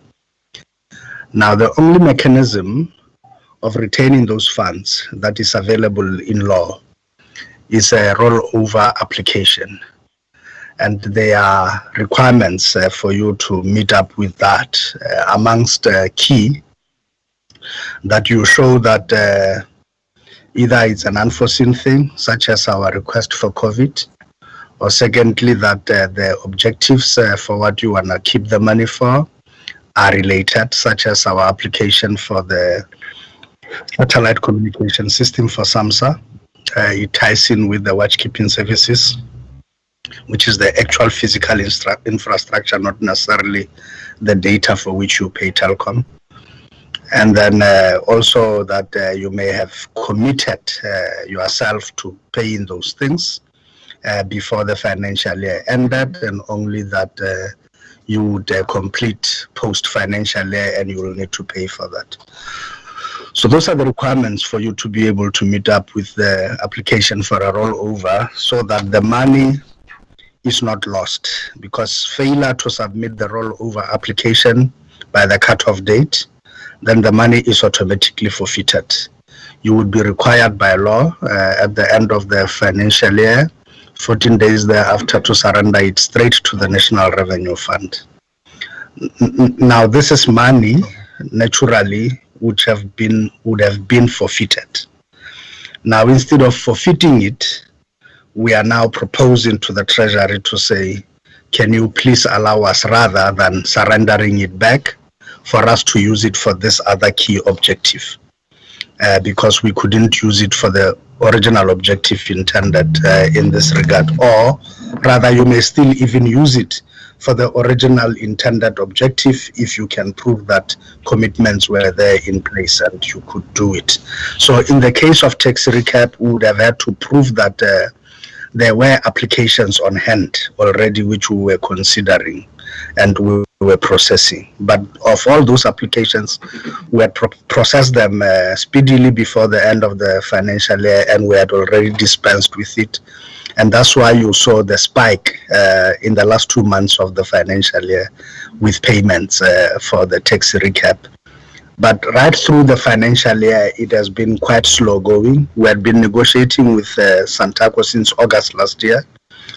Now, the only mechanism of retaining those funds that is available in law is a rollover application. And there are requirements for you to meet up with that. Amongst key, that you show that either it's an unforeseen thing, such as our request for COVID, or secondly, that the objectives for what you want to keep the money for are related, such as our application for the satellite communication system for SAMSA. It ties in with the watchkeeping services, which is the actual physical infrastructure, not necessarily the data for which you pay telecom. And then also that you may have committed yourself to paying those things before the financial year ended, and only that you would complete post-financial year and you will need to pay for that. So those are the requirements for you to be able to meet up with the application for a rollover so that the money is not lost, because failure to submit the rollover application by the cutoff date, then the money is automatically forfeited. you would be required by law at the end of the financial year, 14 days thereafter, to surrender it straight to the National Revenue Fund. Now, this is money, naturally, would have been forfeited. Now, instead of forfeiting it, we are now proposing to the Treasury to say, can you please allow us, rather than surrendering it back, for us to use it for this other key objective? Because we couldn't use it for the original objective intended in this regard. Or rather, you may still even use it for the original intended objective if you can prove that commitments were there in place and you could do it. So in the case of tax recap, we would have had to prove that there were applications on hand already which we were considering and we were processing. But of all those applications, we had processed them speedily before the end of the financial year, and we had already dispensed with it. And that's why you saw the spike in the last 2 months of the financial year with payments for the tax recap. But right through the financial year, it has been quite slow going. We had been negotiating with Santaco since August last year,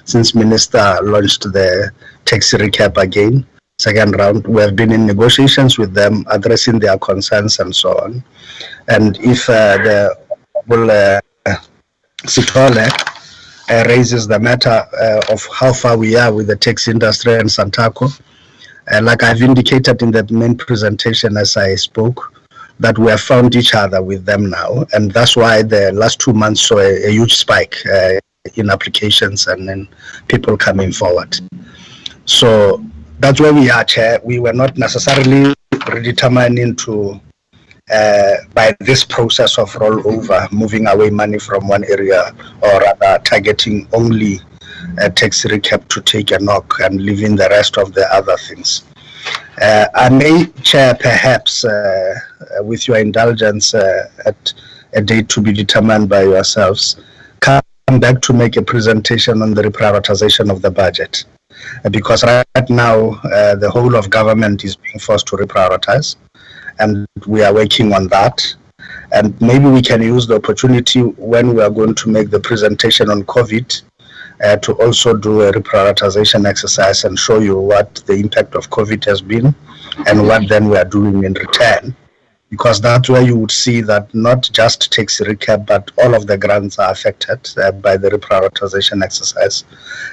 since Minister launched the tax recap again, second round. We have been in negotiations with them, addressing their concerns and so on. And if the Sitole raises the matter of how far we are with the tax industry and Santaco, like I've indicated in the main presentation as I spoke, that we have found each other with them now, and that's why the last 2 months saw a huge spike in applications and then people coming forward. So that's where we are, Chair. We were not necessarily predetermining to, by this process of rollover, moving away money from one area, or rather targeting only a tax recap to take a knock and leaving the rest of the other things. I may, Chair, perhaps, with your indulgence, at a date to be determined by yourselves, come back to make a presentation on the reprioritization of the budget. Because right now, the whole of government is being forced to reprioritize, and we are working on that. And maybe we can use the opportunity when we are going to make the presentation on COVID to also do a reprioritization exercise and show you what the impact of COVID has been and what then we are doing in return. Because that's where you would see that not just tax recap, but all of the grants are affected by the reprioritization exercise.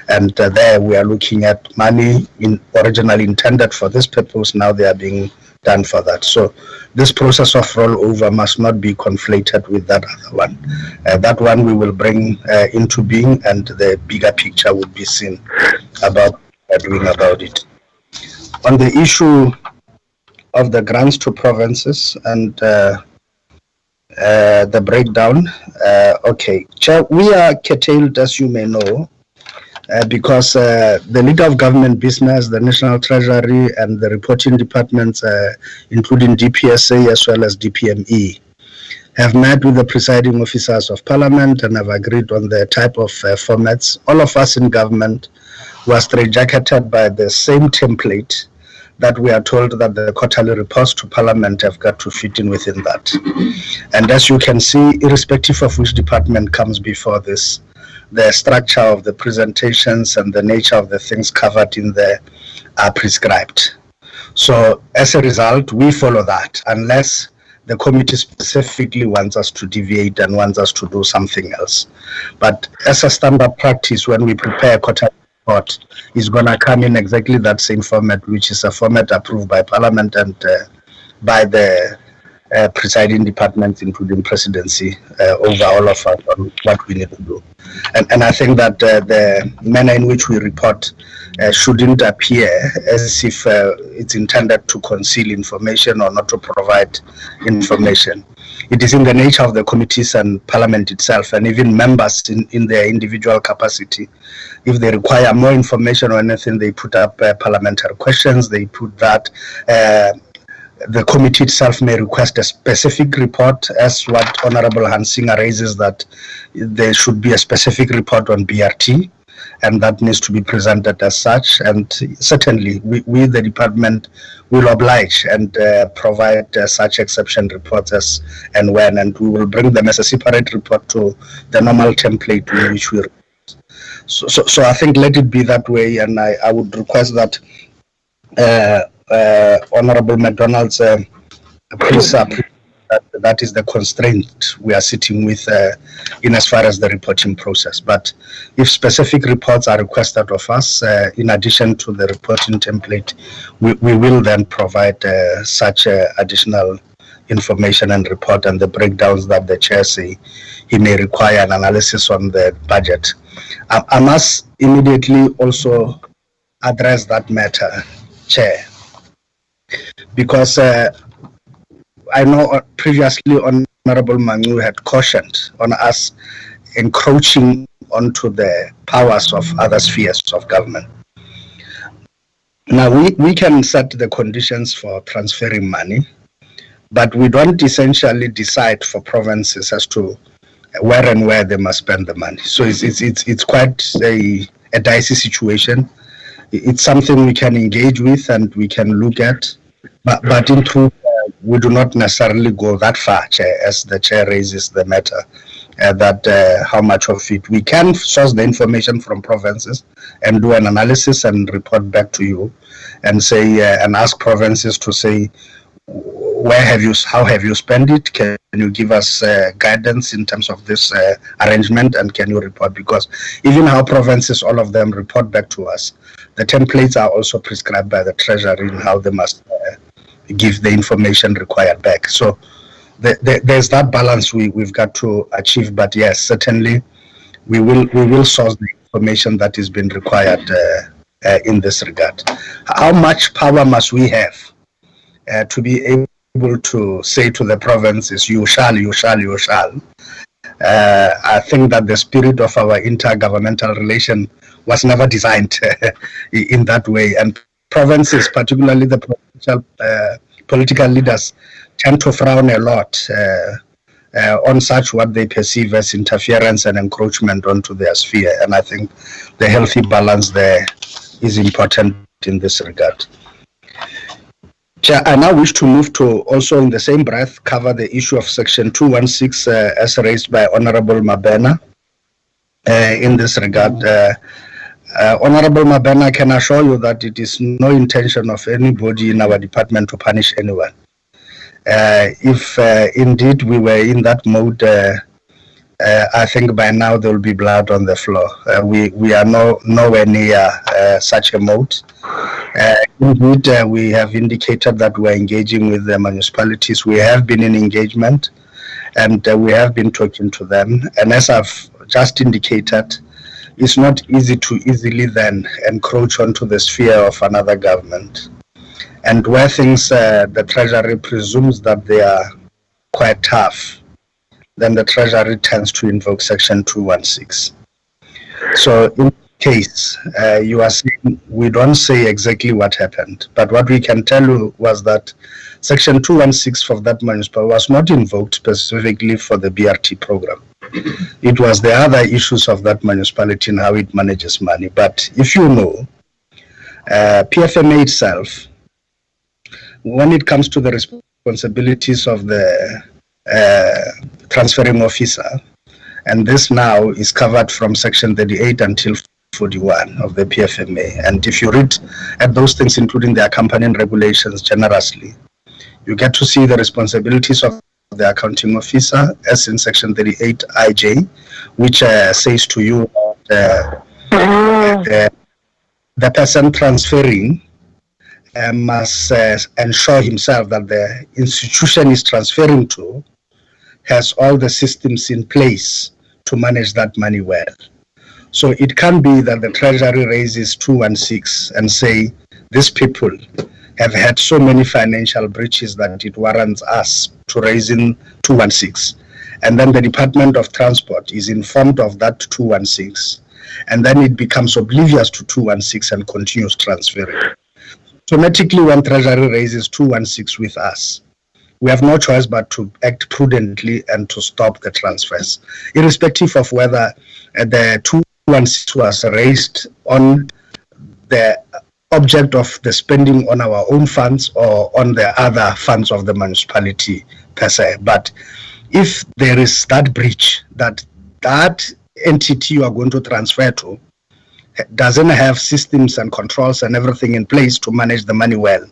And there we are looking at money originally intended for this purpose, now they are being done for that. So this process of rollover must not be conflated with that other one. That one we will bring into being, and the bigger picture would be seen about doing about it. On the issue of the grants to provinces and the breakdown, okay, Chair, we are curtailed, as you may know, because the leader of government business, the National Treasury, and the reporting departments, including DPSA as well as DPME, have met with the presiding officers of Parliament and have agreed on the type of formats. All of us in government were straitjacketed by the same template that we are told that the quarterly reports to Parliament have got to fit in within that. And as you can see, irrespective of which department comes before this, the structure of the presentations and the nature of the things covered in there are prescribed. So as a result, we follow that, unless the committee specifically wants us to deviate and wants us to do something else. But as a standard practice, when we prepare a quarterly report, is going to come in exactly that same format, which is a format approved by Parliament and by the presiding departments, including presidency, over all of us on what we need to do. And I think that the manner in which we report shouldn't appear as if it's intended to conceal information or not to provide information. It is in the nature of the committees and Parliament itself, and even members in their individual capacity. If they require more information or anything, they put up parliamentary questions, they put that. The committee itself may request a specific report, as what Honorable Hansinga raises, that there should be a specific report on BRT. and that needs to be presented as such. And certainly, we the department, will oblige and provide such exception reports as and when, and we will bring them as a separate report to the normal template in which we. So I think let it be that way, and I would request that Honorable McDonald's please that is the constraint we are sitting with in as far as the reporting process. But if specific reports are requested of us, in addition to the reporting template, we will then provide such additional information and report, and the breakdowns that the chair say he may require an analysis on the budget. I must immediately also address that matter, Chair, because I know previously Honorable Mangu had cautioned on us encroaching onto the powers of other spheres of government. Now we can set the conditions for transferring money, but we don't essentially decide for provinces as to where and where they must spend the money. So it's quite a dicey situation. It's something we can engage with and we can look at, but in truth, we do not necessarily go that far, Chair, as the Chair raises the matter, that how much of it we can source the information from provinces and do an analysis and report back to you and say and ask provinces to say, how have you spent it? Can you give us guidance in terms of this arrangement, and can you report? Because even how provinces, all of them report back to us, the templates are also prescribed by the Treasury in how they must give the information required back. So there's that balance we've got to achieve. But yes, certainly we will source the information that is being required in this regard. How much power must we have to be able to say to the provinces, you shall? I think that the spirit of our intergovernmental relation was never designed in that way, and provinces, particularly the provincial political leaders, tend to frown a lot on such what they perceive as interference and encroachment onto their sphere, and I think the healthy balance there is important in this regard. Chair, I now wish to move to also in the same breath cover the issue of Section 216 as raised by Honorable Mabena. In this regard, Honorable Mabena can assure you that it is no intention of anybody in our department to punish anyone. If indeed we were in that mode, I think by now there will be blood on the floor. We are nowhere near such a mode. Indeed, we have indicated that we are engaging with the municipalities. We have been in engagement, and we have been talking to them. And as I've just indicated, it's not easy to easily then encroach onto the sphere of another government. And where things, the Treasury presumes that they are quite tough, then the Treasury tends to invoke Section 216. So in case, you are saying we don't say exactly what happened, but what we can tell you was that Section 216 for that municipal was not invoked specifically for the BRT program. It was the other issues of that municipality and how it manages money. But if you know, PFMA itself, when it comes to the responsibilities of the transferring officer, and this now is covered from Section 38 until 41 of the PFMA. And if you read at those things, including the accompanying regulations generously, you get to see the responsibilities of the accounting officer, as in Section 38 IJ, which says to you the person transferring must ensure himself that the institution is transferring to has all the systems in place to manage that money well. So it can be that the Treasury raises 216 and say, these people have had so many financial breaches that it warrants us to raise in 216. And then the Department of Transport is informed of that 216. And then it becomes oblivious to 216 and continues transferring. Automatically, when Treasury raises 216 with us, we have no choice but to act prudently and to stop the transfers, irrespective of whether the 216 was raised on the object of the spending on our own funds or on the other funds of the municipality per se. But if there is that breach, that entity you are going to transfer to doesn't have systems and controls and everything in place to manage the money well,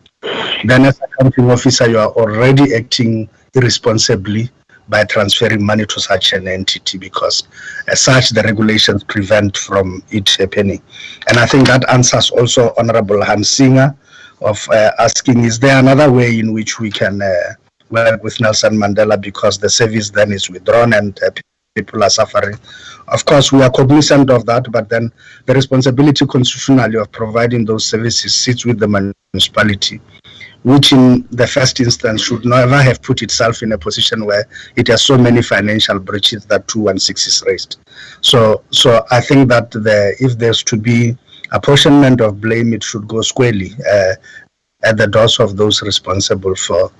then as a accounting officer, you are already acting irresponsibly by transferring money to such an entity, because as such the regulations prevent from it happening. And I think that answers also Honorable Hans Singer of asking, is there another way in which we can work with Nelson Mandela, because the service then is withdrawn and people are suffering. Of course, we are cognizant of that, but then the responsibility constitutionally of providing those services sits with the municipality, which in the first instance should never have put itself in a position where it has so many financial breaches that 216 is raised. So I think that if there's to be apportionment of blame, it should go squarely at the doors of those responsible for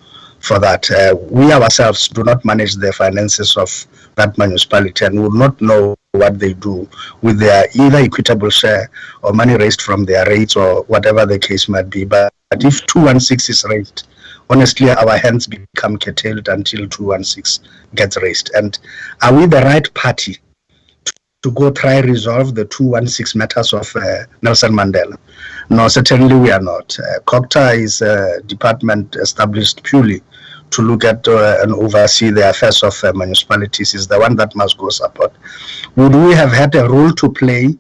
that. We ourselves do not manage the finances of that municipality and will not know what they do with their either equitable share or money raised from their rates or whatever the case might be. But if 216 is raised, honestly, our hands become curtailed until 216 gets raised. And are we the right party to go try resolve the 216 matters of Nelson Mandela? No, certainly we are not. COGTA is a department established purely to look at and oversee the affairs of municipalities, is the one that must go support. Would we have had a role to play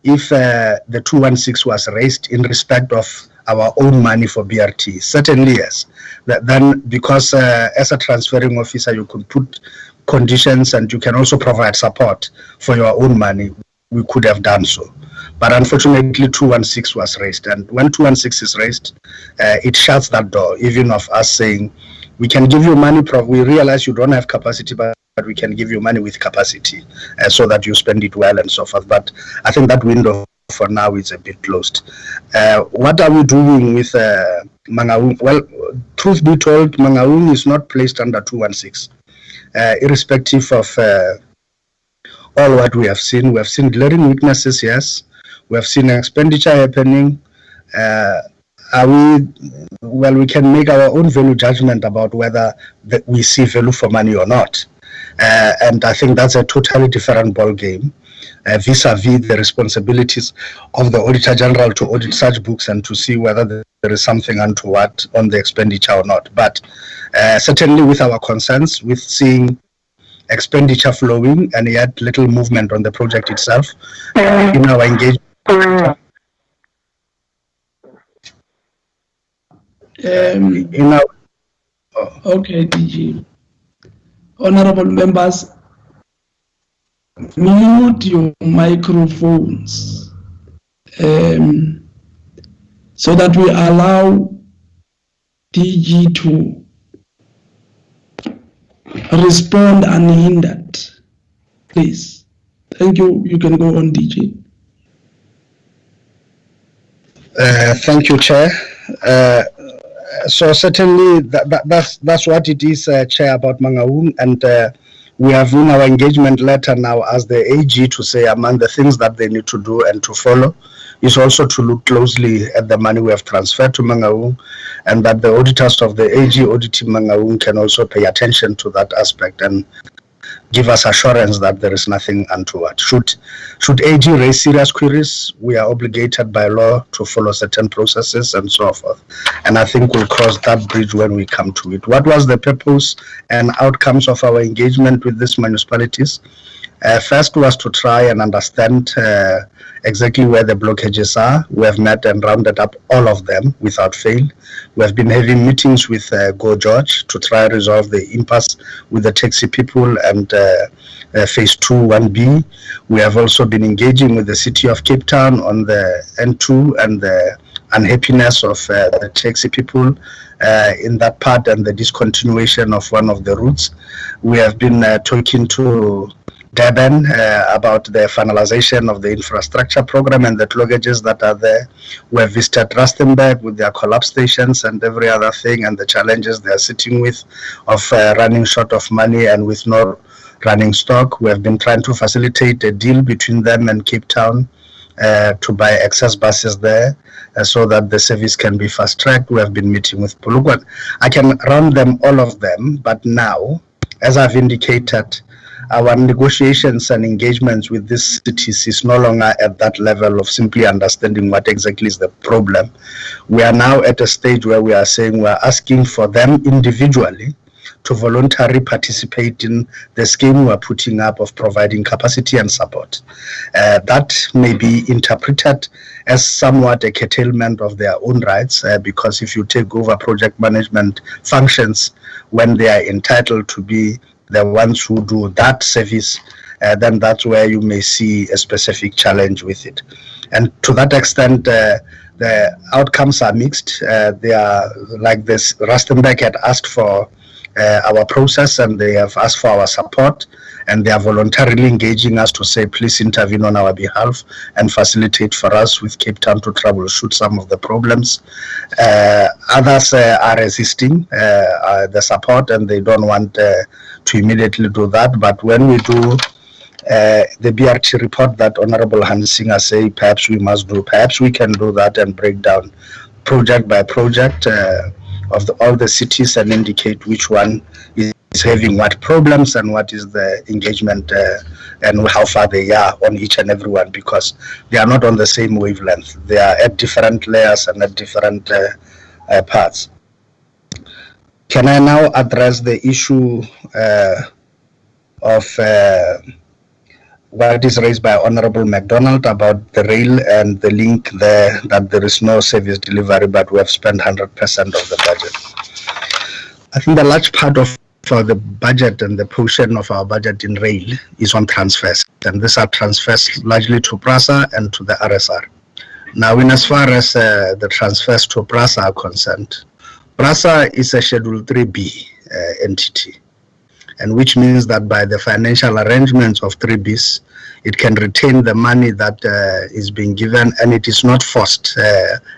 if the 216 was raised in respect of our own money for BRT? Certainly, yes. Then, because as a transferring officer, you could put conditions and you can also provide support for your own money, we could have done so. But unfortunately, 216 was raised. And when 216 is raised, it shuts that door, even of us saying, we can give you money, we realize you don't have capacity, but we can give you money with capacity so that you spend it well and so forth. But I think that window for now is a bit closed. What are we doing with Mangaung? Well, truth be told, Mangaung is not placed under 216. Irrespective of all what we have seen glaring weaknesses, yes. We have seen expenditure happening. We can make our own value judgment about whether we see value for money or not. And I think that's a totally different ball game vis-a-vis the responsibilities of the Auditor General to audit such books and to see whether there is something untoward on the expenditure or not. But certainly with our concerns, with seeing expenditure flowing and yet little movement on the project itself, in our engagement. Okay, DG. Honorable members, mute your microphones so that we allow DG to respond unhindered. Please. Thank you. You can go on, DG. Thank you, Chair. So certainly that's what it is, Chair, about Mangaung, and we have in our engagement letter now as the AG to say among the things that they need to do and to follow is also to look closely at the money we have transferred to Mangaung, and that the auditors of the AG auditing Mangaung can also pay attention to that aspect and give us assurance that there is nothing untoward. Should AG raise serious queries, we are obligated by law to follow certain processes and so forth. And I think we'll cross that bridge when we come to it. What was the purpose and outcomes of our engagement with these municipalities? First was to try and understand exactly where the blockages are. We have met and rounded up all of them without fail. We have been having meetings with Go George to try and resolve the impasse with the taxi people and phase 2 1B. We have also been engaging with the city of Cape Town on the N2 and the unhappiness of the taxi people in that part and the discontinuation of one of the routes. We have been talking to Durban about the finalization of the infrastructure program and the blockages that are there. We have visited Rustenburg with their collapse stations and every other thing and the challenges they are sitting with of running short of money and with no running stock. We have been trying to facilitate a deal between them and Cape Town to buy excess buses there so that the service can be fast-tracked. We have been meeting with Polokwane. I can run them, all of them, but now, as I've indicated, our negotiations and engagements with these cities is no longer at that level of simply understanding what exactly is the problem. We are now at a stage where we are saying we are asking for them individually to voluntarily participate in the scheme we are putting up of providing capacity and support. That may be interpreted as somewhat a curtailment of their own rights, because if you take over project management functions when they are entitled to be the ones who do that service, then that's where you may see a specific challenge with it. And to that extent, the outcomes are mixed. They are like this. Rustenburg had asked for our process, and they have asked for our support, and they are voluntarily engaging us to say, please intervene on our behalf and facilitate for us with Cape Town to troubleshoot some of the problems. Others are resisting the support, and they don't want to immediately do that. But when we do the BRT report that Honorable Hans Singer say perhaps we must do, perhaps we can do that and break down project by project of all the cities and indicate which one is having what problems and what is the engagement and how far they are on each and every one, because they are not on the same wavelength. They are at different layers and at different parts. Can I now address the issue of what is raised by Honorable MacDonald about the rail and the link there, that there is no service delivery, but we have spent 100% of the budget? I think the large part of the budget and the portion of our budget in rail is on transfers, and these are transfers largely to PRASA and to the RSR. Now, in as far as the transfers to PRASA are concerned, PRASA is a Schedule 3B entity, and which means that by the financial arrangements of 3Bs, it can retain the money that is being given, and it is not forced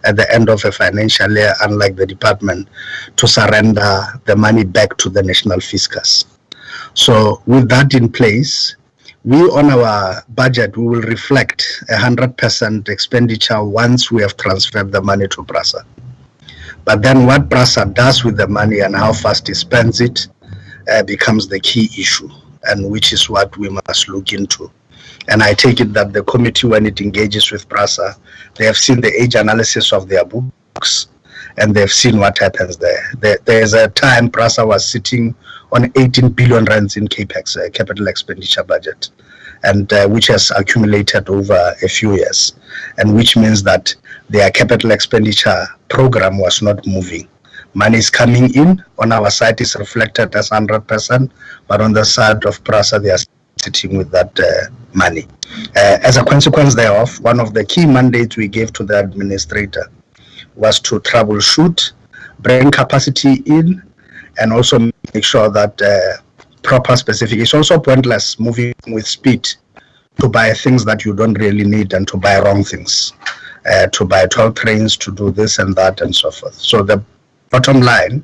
at the end of a financial year, unlike the department, to surrender the money back to the national fiscus. So with that in place, we on our budget, we will reflect 100% expenditure once we have transferred the money to PRASA. But then what PRASA does with the money and how fast it spends it becomes the key issue, and which is what we must look into. And I take it that the committee, when it engages with PRASA, they have seen the age analysis of their books, and they've seen what happens there. There's a time PRASA was sitting on 18 billion rands in CAPEX, capital expenditure budget, and which has accumulated over a few years, and which means that their capital expenditure program was not moving. Money is coming in, on our side is reflected as 100%, but on the side of PRASA, they are sitting with that money. As a consequence thereof, one of the key mandates we gave to the administrator was to troubleshoot, bring capacity in, and also make sure that proper specific. It's also pointless moving with speed to buy things that you don't really need and to buy wrong things, to buy 12 trains, to do this and that and so forth. So the bottom line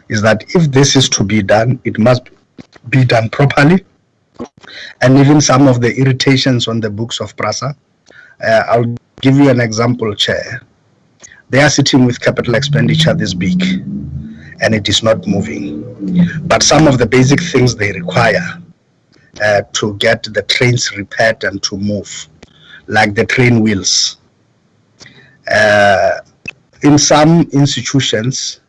is that if this is to be done, it must be done properly. And even some of the irritations on the books of PRASA, I'll give you an example, Chair. They are sitting with capital expenditure this big, and it is not moving. But some of the basic things they require to get the trains repaired and to move, like the train wheels. In some institutions,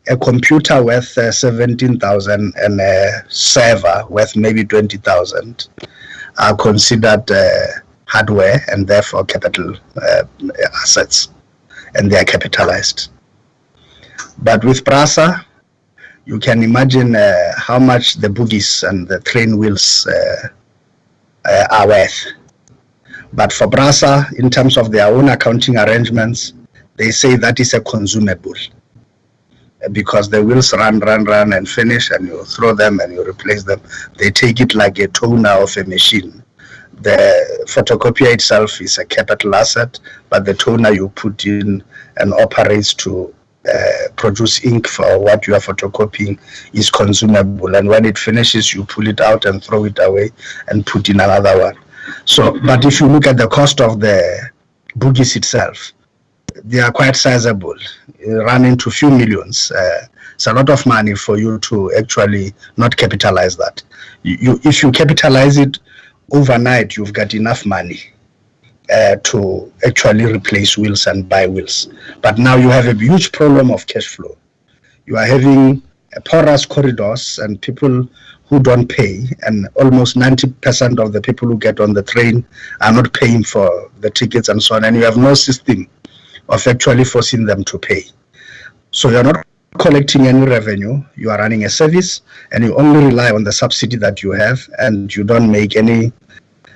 a computer worth 17,000 and a server worth maybe 20,000 are considered hardware and therefore capital assets, and they are capitalized. But with PRASA, you can imagine how much the bogies and the train wheels are worth. But for PRASA, in terms of their own accounting arrangements, they say that is a consumable, because the wheels run and finish, and you throw them and you replace them. They take it like a toner of a machine. The photocopier itself is a capital asset, but the toner you put in and operates to produce ink for what you are photocopying is consumable, and when it finishes you pull it out and throw it away and put in another one. So, but if you look at the cost of the bogies itself, they are quite sizable, run into few millions. It's a lot of money for you to actually not capitalize that. If you capitalize it overnight, you've got enough money to actually replace wheels and buy wheels. But now you have a huge problem of cash flow. You are having porous corridors and people who don't pay, and almost 90% of the people who get on the train are not paying for the tickets and so on, and you have no system of actually forcing them to pay. So you're not collecting any revenue, you are running a service, and you only rely on the subsidy that you have, and you don't make any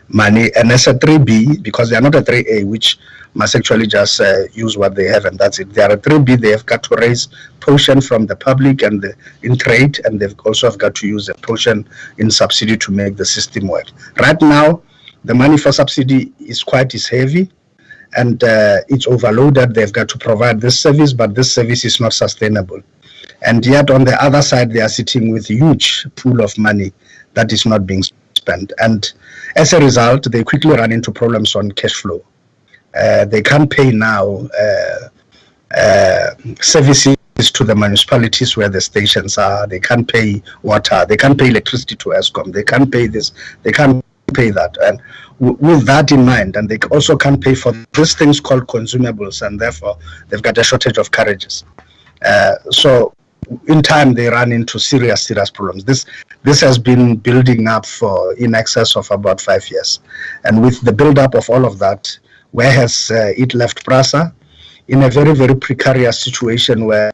money. And as a 3B, because they are not a 3A, which must actually just use what they have and that's it. They are a 3B, they have got to raise portion from the public and in trade, and they've also have got to use a portion in subsidy to make the system work. Right now, the money for subsidy is heavy, and it's overloaded. They've got to provide this service, but this service is not sustainable. And yet on the other side, they are sitting with huge pool of money that is not being spent. And as a result, they quickly run into problems on cash flow. They can't pay now services to the municipalities where the stations are. They can't pay water. They can't pay electricity to ESCOM. They can't pay this. They can't pay that. And with that in mind, and they also can't pay for these things called consumables, and therefore they've got a shortage of carriages. So in time they run into serious problems. This has been building up for in excess of about 5 years, and with the build up of all of that, where has it left PRASA in a very, very precarious situation where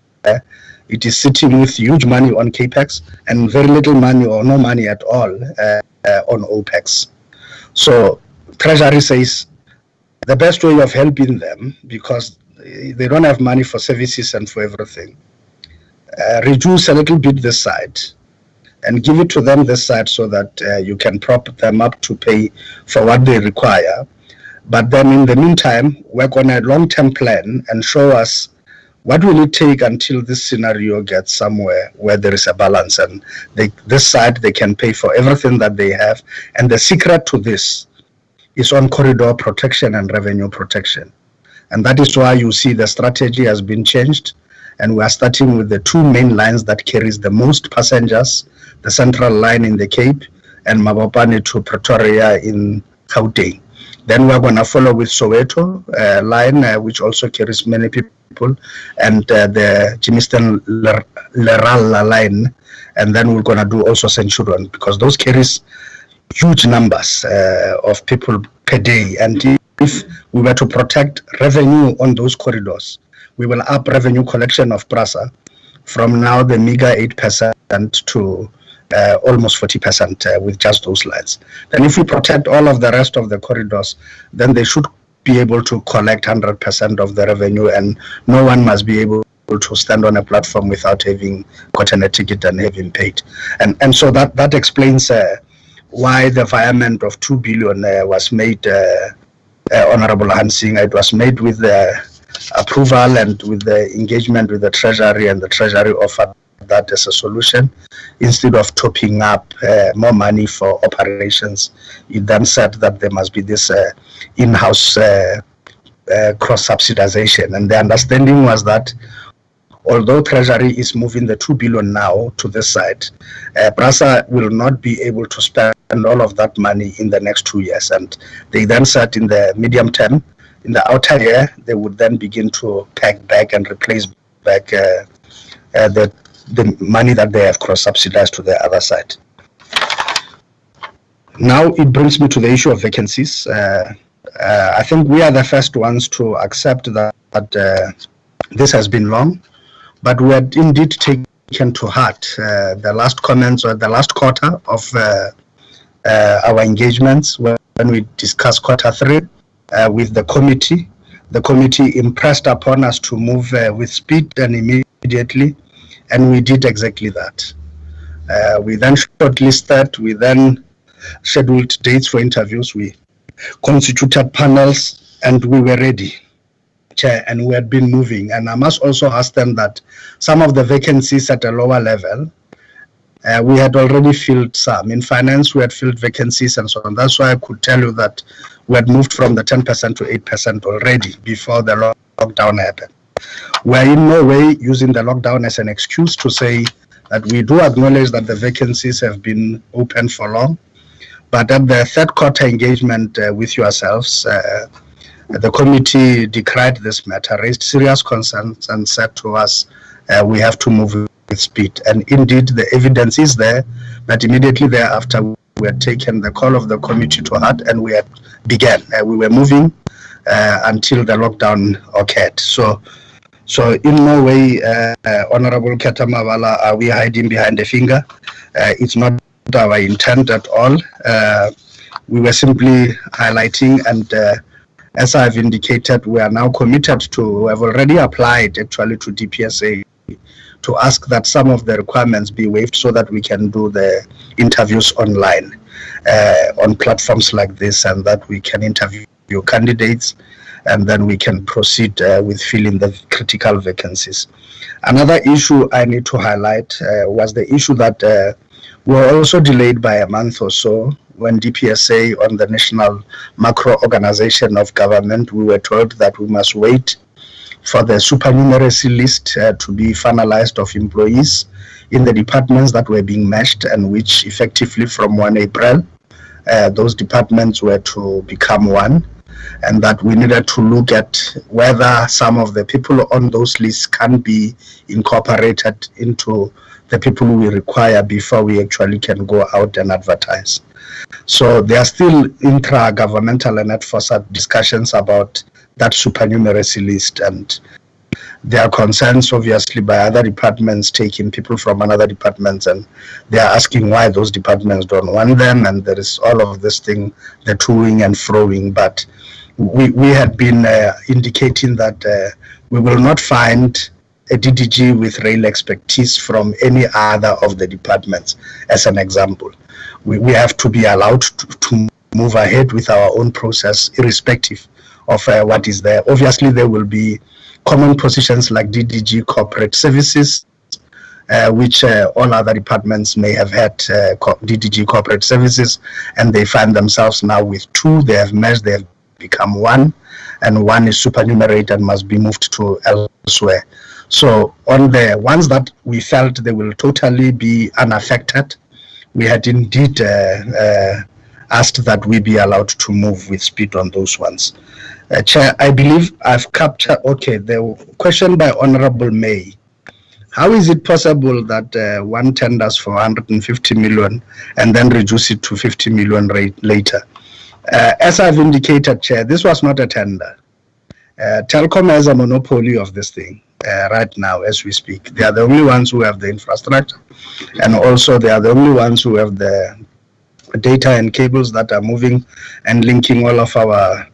it is sitting with huge money on capex and very little money or no money at all on OPEX. So Treasury says the best way of helping them, because they don't have money for services and for everything, reduce a little bit this side and give it to them this side so that you can prop them up to pay for what they require. But then in the meantime, work on a long-term plan and show us what will it take until this scenario gets somewhere where there is a balance, and this side they can pay for everything that they have. And the secret to this is on corridor protection and revenue protection. And that is why you see the strategy has been changed, and we are starting with the two main lines that carries the most passengers, the Central Line in the Cape and Mabopane to Pretoria in Gauteng. Then we're going to follow with Soweto line, which also carries many people, and the Jimiston Lerala line, and then we're going to do also Centurion, because those carries huge numbers of people per day. And if we were to protect revenue on those corridors, we will up revenue collection of PRASA from now the meager 8% to almost 40% with just those lines. Then if we protect all of the rest of the corridors, then they should be able to collect 100% of the revenue, and no one must be able to stand on a platform without having gotten a ticket and having paid. And so that explains why the virement of 2 billion was made, Honorable Hansing. It was made with the approval and with the engagement with the Treasury, and the Treasury offered that as a solution. Instead of topping up more money for operations, it then said that there must be this in-house cross-subsidization. And the understanding was that although Treasury is moving the 2 billion now to this side, PRASA will not be able to spend all of that money in the next 2 years. And they then said in the medium term, in the outer year, they would then begin to pack back and replace back the money that they have cross-subsidized to the other side. Now it brings me to the issue of vacancies. I think we are the first ones to accept that this has been long, but we had indeed taken to heart the last comments or the last quarter of our engagements when we discussed quarter 3 with the committee. The committee impressed upon us to move with speed and immediately, and we did exactly that. We then shortlisted, we then scheduled dates for interviews, we constituted panels, and we were ready. Chair, and we had been moving. And I must also ask them that some of the vacancies at a lower level, we had already filled some. In finance, we had filled vacancies and so on. That's why I could tell you that we had moved from the 10% to 8% already before the lockdown happened. We are in no way using the lockdown as an excuse to say that we do acknowledge that the vacancies have been open for long. But at the third quarter engagement with yourselves, the committee decried this matter, raised serious concerns, and said to us, we have to move with speed. And indeed, the evidence is there that immediately thereafter, we had taken the call of the committee to heart and we had began. We were moving until the lockdown occurred. So in no way, Honorable Ketamavala, are we hiding behind a finger? It's not our intent at all. We were simply highlighting, and as I've indicated, we are now committed to, we have already applied actually to DPSA to ask that some of the requirements be waived so that we can do the interviews online on platforms like this, and that we can interview candidates, and then we can proceed with filling the critical vacancies. Another issue I need to highlight was the issue that we were also delayed by a month or so when DPSA on the National Macro Organization of Government, we were told that we must wait for the supernumeracy list to be finalized of employees in the departments that were being meshed, and which effectively from 1 April, those departments were to become one, and that we needed to look at whether some of the people on those lists can be incorporated into the people we require before we actually can go out and advertise. So there are still intra-governmental and NetFOSA discussions about that supernumeracy list, and there are concerns obviously by other departments taking people from another departments, and they are asking why those departments don't want them, and there is all of this thing, the toing and froing. But we had been indicating that we will not find a DDG with rail expertise from any other of the departments, as an example. We have to be allowed to move ahead with our own process, irrespective of what is there. Obviously, there will be common positions like DDG corporate services, which all other departments may have had DDG corporate services, and they find themselves now with two. They have merged, they have become one, and one is supernumerate and must be moved to elsewhere. So on the ones that we felt they will totally be unaffected, we had indeed asked that we be allowed to move with speed on those ones. Chair, I believe I've captured, okay, the question by Honorable May. How is it possible that one tenders for 150 million and then reduce it to 50 million later? As I've indicated, Chair, this was not a tender. Telkom has a monopoly of this thing right now as we speak. They are the only ones who have the infrastructure, and also they are the only ones who have the data and cables that are moving and linking all of our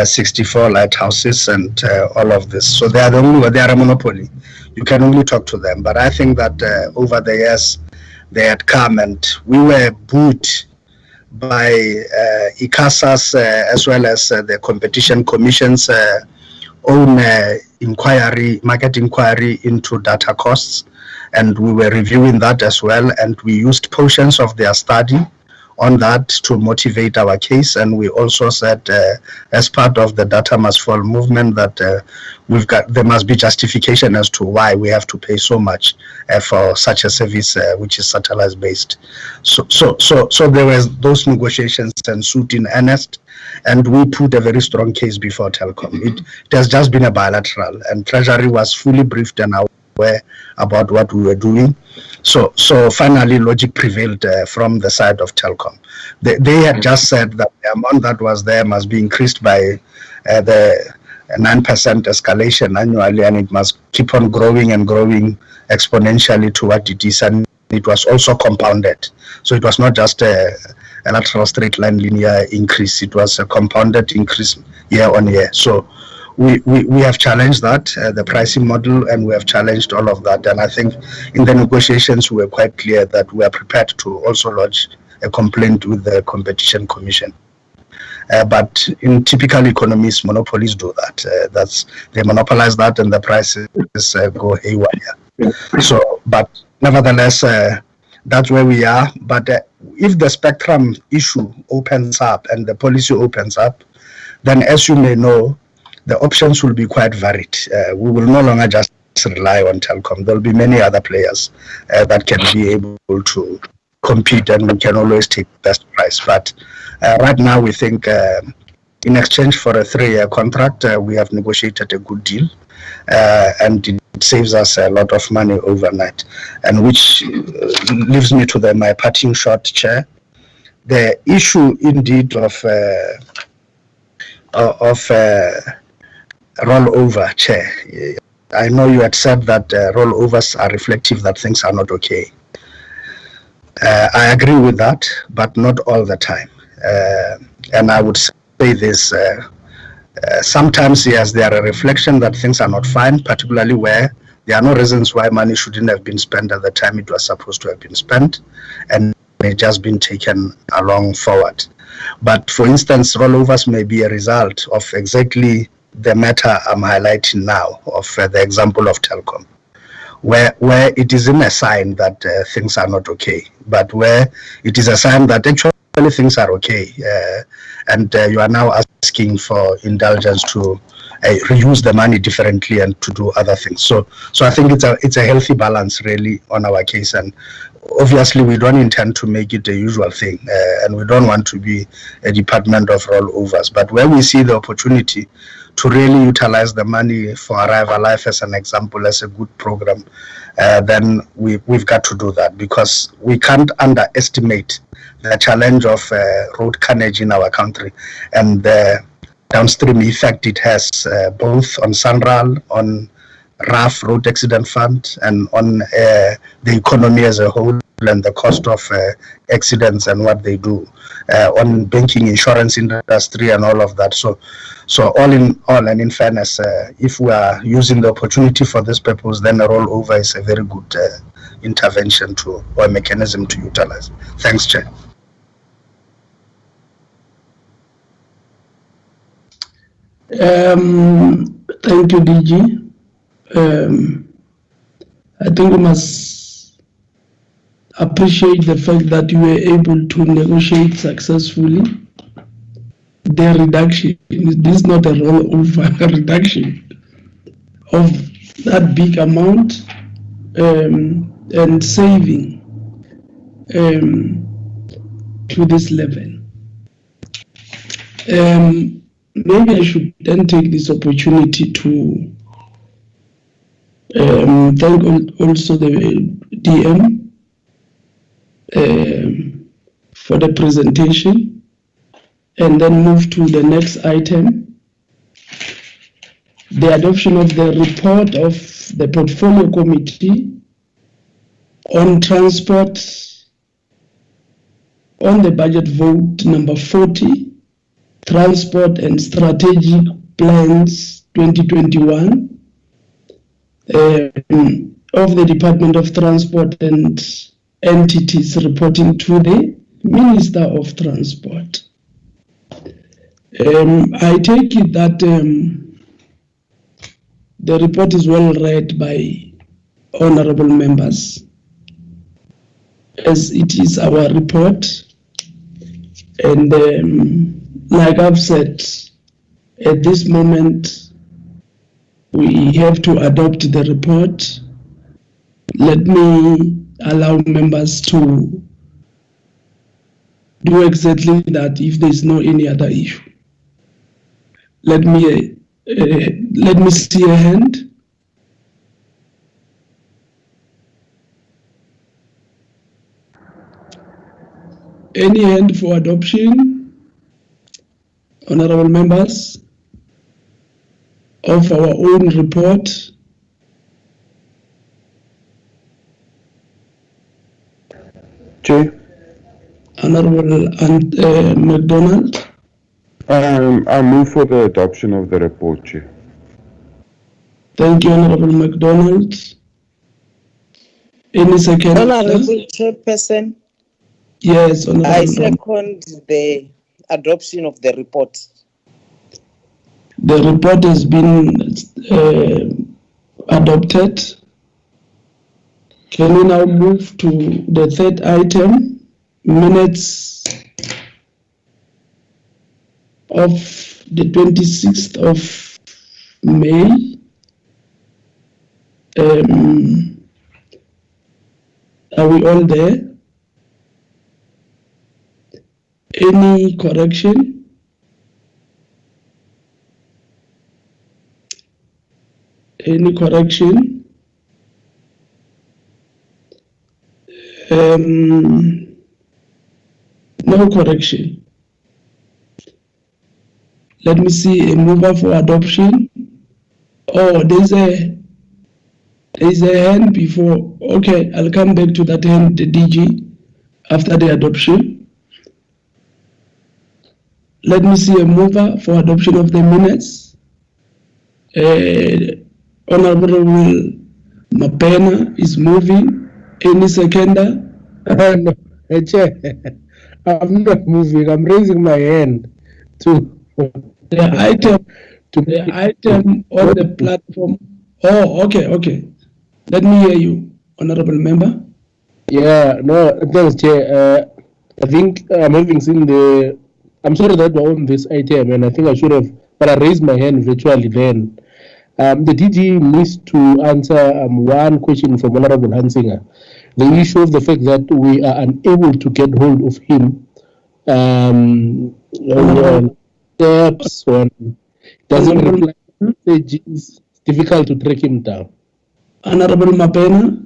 64 lighthouses and all of this. So they are the only, they are a monopoly. You can only talk to them. But I think that over the years they had come, and we were booed by ICASA's as well as the Competition Commission's own inquiry, market inquiry into data costs, and we were reviewing that as well, and we used portions of their study on that to motivate our case. And we also said as part of the data must fall movement that there must be justification as to why we have to pay so much for such a service which is satellite based. So there was those negotiations ensued in earnest, and we put a very strong case before Telkom. It has just been a bilateral, and Treasury was fully briefed and aware about what we were doing. So finally logic prevailed from the side of Telkom. They had just said that the amount that was there must be increased by the 9% escalation annually, and it must keep on growing and growing exponentially to what it is, and it was also compounded. So it was not just a lateral straight line linear increase, it was a compounded increase year on year. So we have challenged that, the pricing model, and we have challenged all of that. And I think in the negotiations, we were quite clear that we are prepared to also lodge a complaint with the Competition Commission. But in typical economies, monopolies do that. They monopolize that, and the prices go haywire. So, but nevertheless, that's where we are. But if the spectrum issue opens up and the policy opens up, then as you may know, the options will be quite varied. We will no longer just rely on Telkom. There will be many other players that can be able to compete, and we can always take best price. But right now, we think in exchange for a 3-year contract, we have negotiated a good deal, and it saves us a lot of money overnight. And which leaves me to my parting shot, Chair. The issue indeed of rollover, Chair. I know you had said that rollovers are reflective that things are not okay. I agree with that, but not all the time. And I would say this, sometimes, yes, they are a reflection that things are not fine, particularly where there are no reasons why money shouldn't have been spent at the time it was supposed to have been spent, and may just been taken along forward. But for instance, rollovers may be a result of exactly the matter I'm highlighting now, of the example of Telkom, where it isn't a sign that things are not okay, but where it is a sign that actually things are okay, and you are now asking for indulgence to reuse the money differently and to do other things. So I think it's a healthy balance really on our case, and obviously we don't intend to make it a usual thing, and we don't want to be a department of rollovers. But where we see the opportunity to really utilize the money for Arrival Life as an example, as a good program, then we've got to do that, because we can't underestimate the challenge of road carnage in our country and the downstream effect it has both on SANRAL, on RAF, Road Accident Fund, and on the economy as a whole, and the cost of accidents and what they do on banking, insurance industry, and all of that. So all in all, and in fairness, if we are using the opportunity for this purpose, then a rollover is a very good intervention or mechanism to utilize. Thanks, Chair. Thank you, DG. I think we must appreciate the fact that you were able to negotiate successfully the reduction. This is not a rollover, a reduction of that big amount and saving to this level. Maybe I should then take this opportunity to thank also the DM for the presentation, and then move to the next item, the adoption of the report of the Portfolio Committee on transport on the budget vote number 40, Transport and Strategic Plans 2021 of the Department of Transport and entities reporting to the Minister of Transport. I take it that the report is well read by honorable members, as it is our report, and like I've said, at this moment we have to adopt the report. Let me allow members to do exactly that if there is no any other issue. Let me see a hand. Any hand for adoption? Honorable members of our own report. Chair. Honorable McDonald. I move for the adoption of the report, Chair. Thank you, Honorable McDonald. Any second? Honorable Chairperson. Yes, Honorable. I second the adoption of the report? The report has been adopted. Can we now move to the third item, minutes of the 26th of May? Are we all there? Any correction? Any correction? No correction. Let me see a mover for adoption. Oh, there's a hand before. Okay, I'll come back to that hand, the DG, after the adoption. Let me see a mover for adoption of the minutes. Honorable Mapena is moving. Any seconder? No, Chair, I'm not moving. I'm raising my hand to the item on the platform. Oh, okay. Let me hear you, honorable member. Yeah, no, thanks, Chair. I think I'm having seen I'm sorry that we're on this item, and I think I should have, but I raised my hand virtually then. The DG missed to answer one question from Honorable Hansinger. The issue of the fact that we are unable to get hold of him steps on doesn't reply messages. It's difficult to track him down. Honorable Mapena?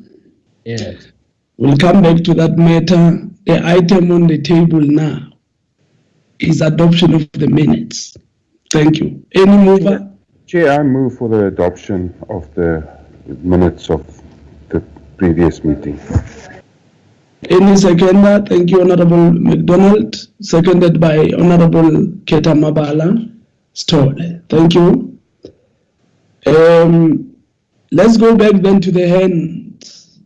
Yes. We'll come back to that matter. The item on the table now is adoption of the minutes. Thank you. Any mover? Chair, I move for the adoption of the minutes of the previous meeting. Any seconder? Thank you, Honorable McDonald. Seconded by Honorable Keta Mabala Stole. Thank you. Let's go back then to the hands,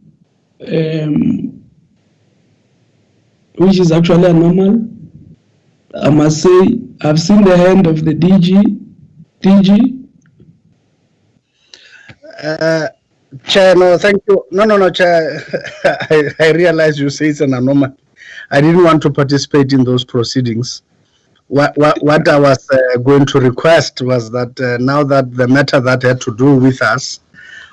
which is actually a normal. I must say, I've seen the hand of the DG. DG? Chair, no, thank you. No, Chair. I realize you say it's an anomaly. I didn't want to participate in those proceedings. What I was going to request was that now that the matter that had to do with us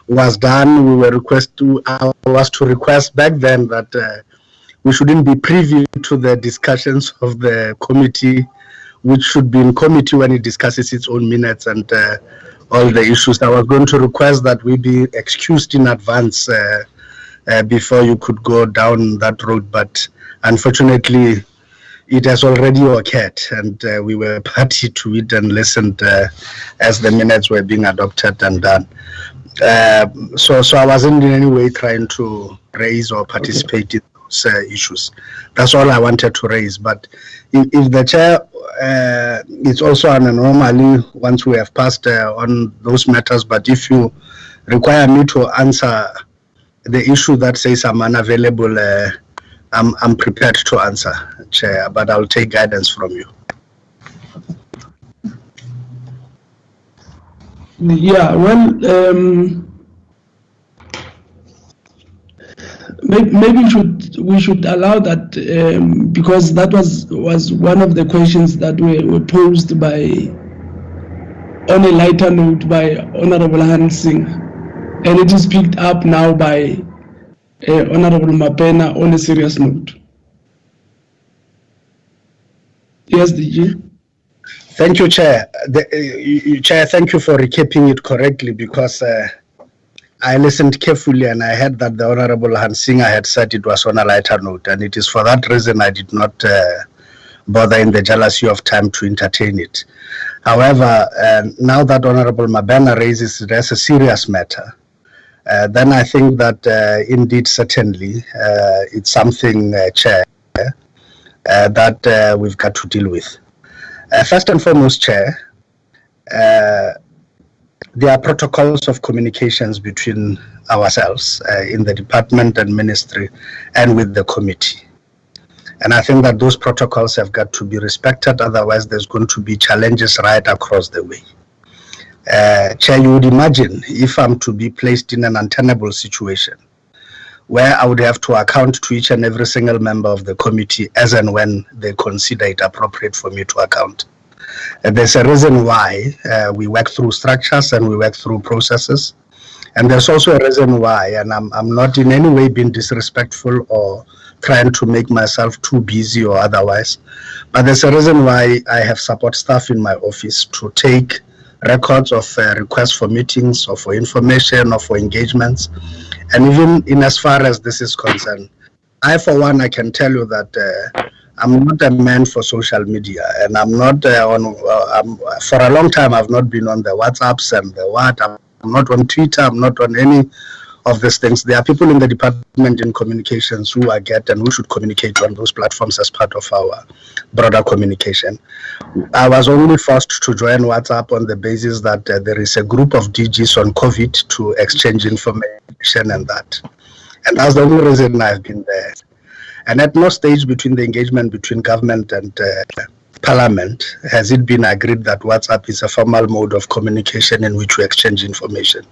was done, I was to request back then that we shouldn't be privy to the discussions of the committee, which should be in committee when it discusses its own minutes and all the issues. I was going to request that we be excused in advance before you could go down that road, but unfortunately it has already occurred, and we were party to it and listened as the minutes were being adopted and done. So I wasn't in any way trying to raise or participate in those issues. That's all I wanted to raise. But if the chair, it's also an anomaly once we have passed on those matters. But if you require me to answer the issue that says I'm unavailable, I'm prepared to answer, Chair, but I'll take guidance from you. Yeah, well, maybe we should allow that because that was one of the questions that were posed on a lighter note by Honorable Hansing, and it is picked up now by Honorable Mapena on a serious note. Yes, DG. Thank you, Chair. Chair, thank you for recapping it correctly, because I listened carefully and I heard that the Honorable Hansinger had said it was on a lighter note, and it is for that reason I did not bother in the jealousy of time to entertain it. However, now that Honorable Mabena raises it as a serious matter, then I think that indeed, certainly, it's something, Chair, that we've got to deal with. First and foremost, Chair, there are protocols of communications between ourselves in the department and ministry and with the committee. And I think that those protocols have got to be respected, otherwise there's going to be challenges right across the way. Chair, you would imagine if I'm to be placed in an untenable situation where I would have to account to each and every single member of the committee as and when they consider it appropriate for me to account. There's a reason why we work through structures and we work through processes. And there's also a reason why, and I'm not in any way being disrespectful or trying to make myself too busy or otherwise, but there's a reason why I have support staff in my office to take records of requests for meetings or for information or for engagements. And even in as far as this is concerned, I, for one, I can tell you that I'm not a man for social media, and I'm not for a long time, I've not been on the WhatsApps and the what. I'm not on Twitter, I'm not on any of these things. There are people in the department in communications who I get and who should communicate on those platforms as part of our broader communication. I was only forced to join WhatsApp on the basis that there is a group of DGs on COVID to exchange information and that. And that's the only reason I've been there. And at no stage between the engagement between government and Parliament has it been agreed that WhatsApp is a formal mode of communication in which we exchange information.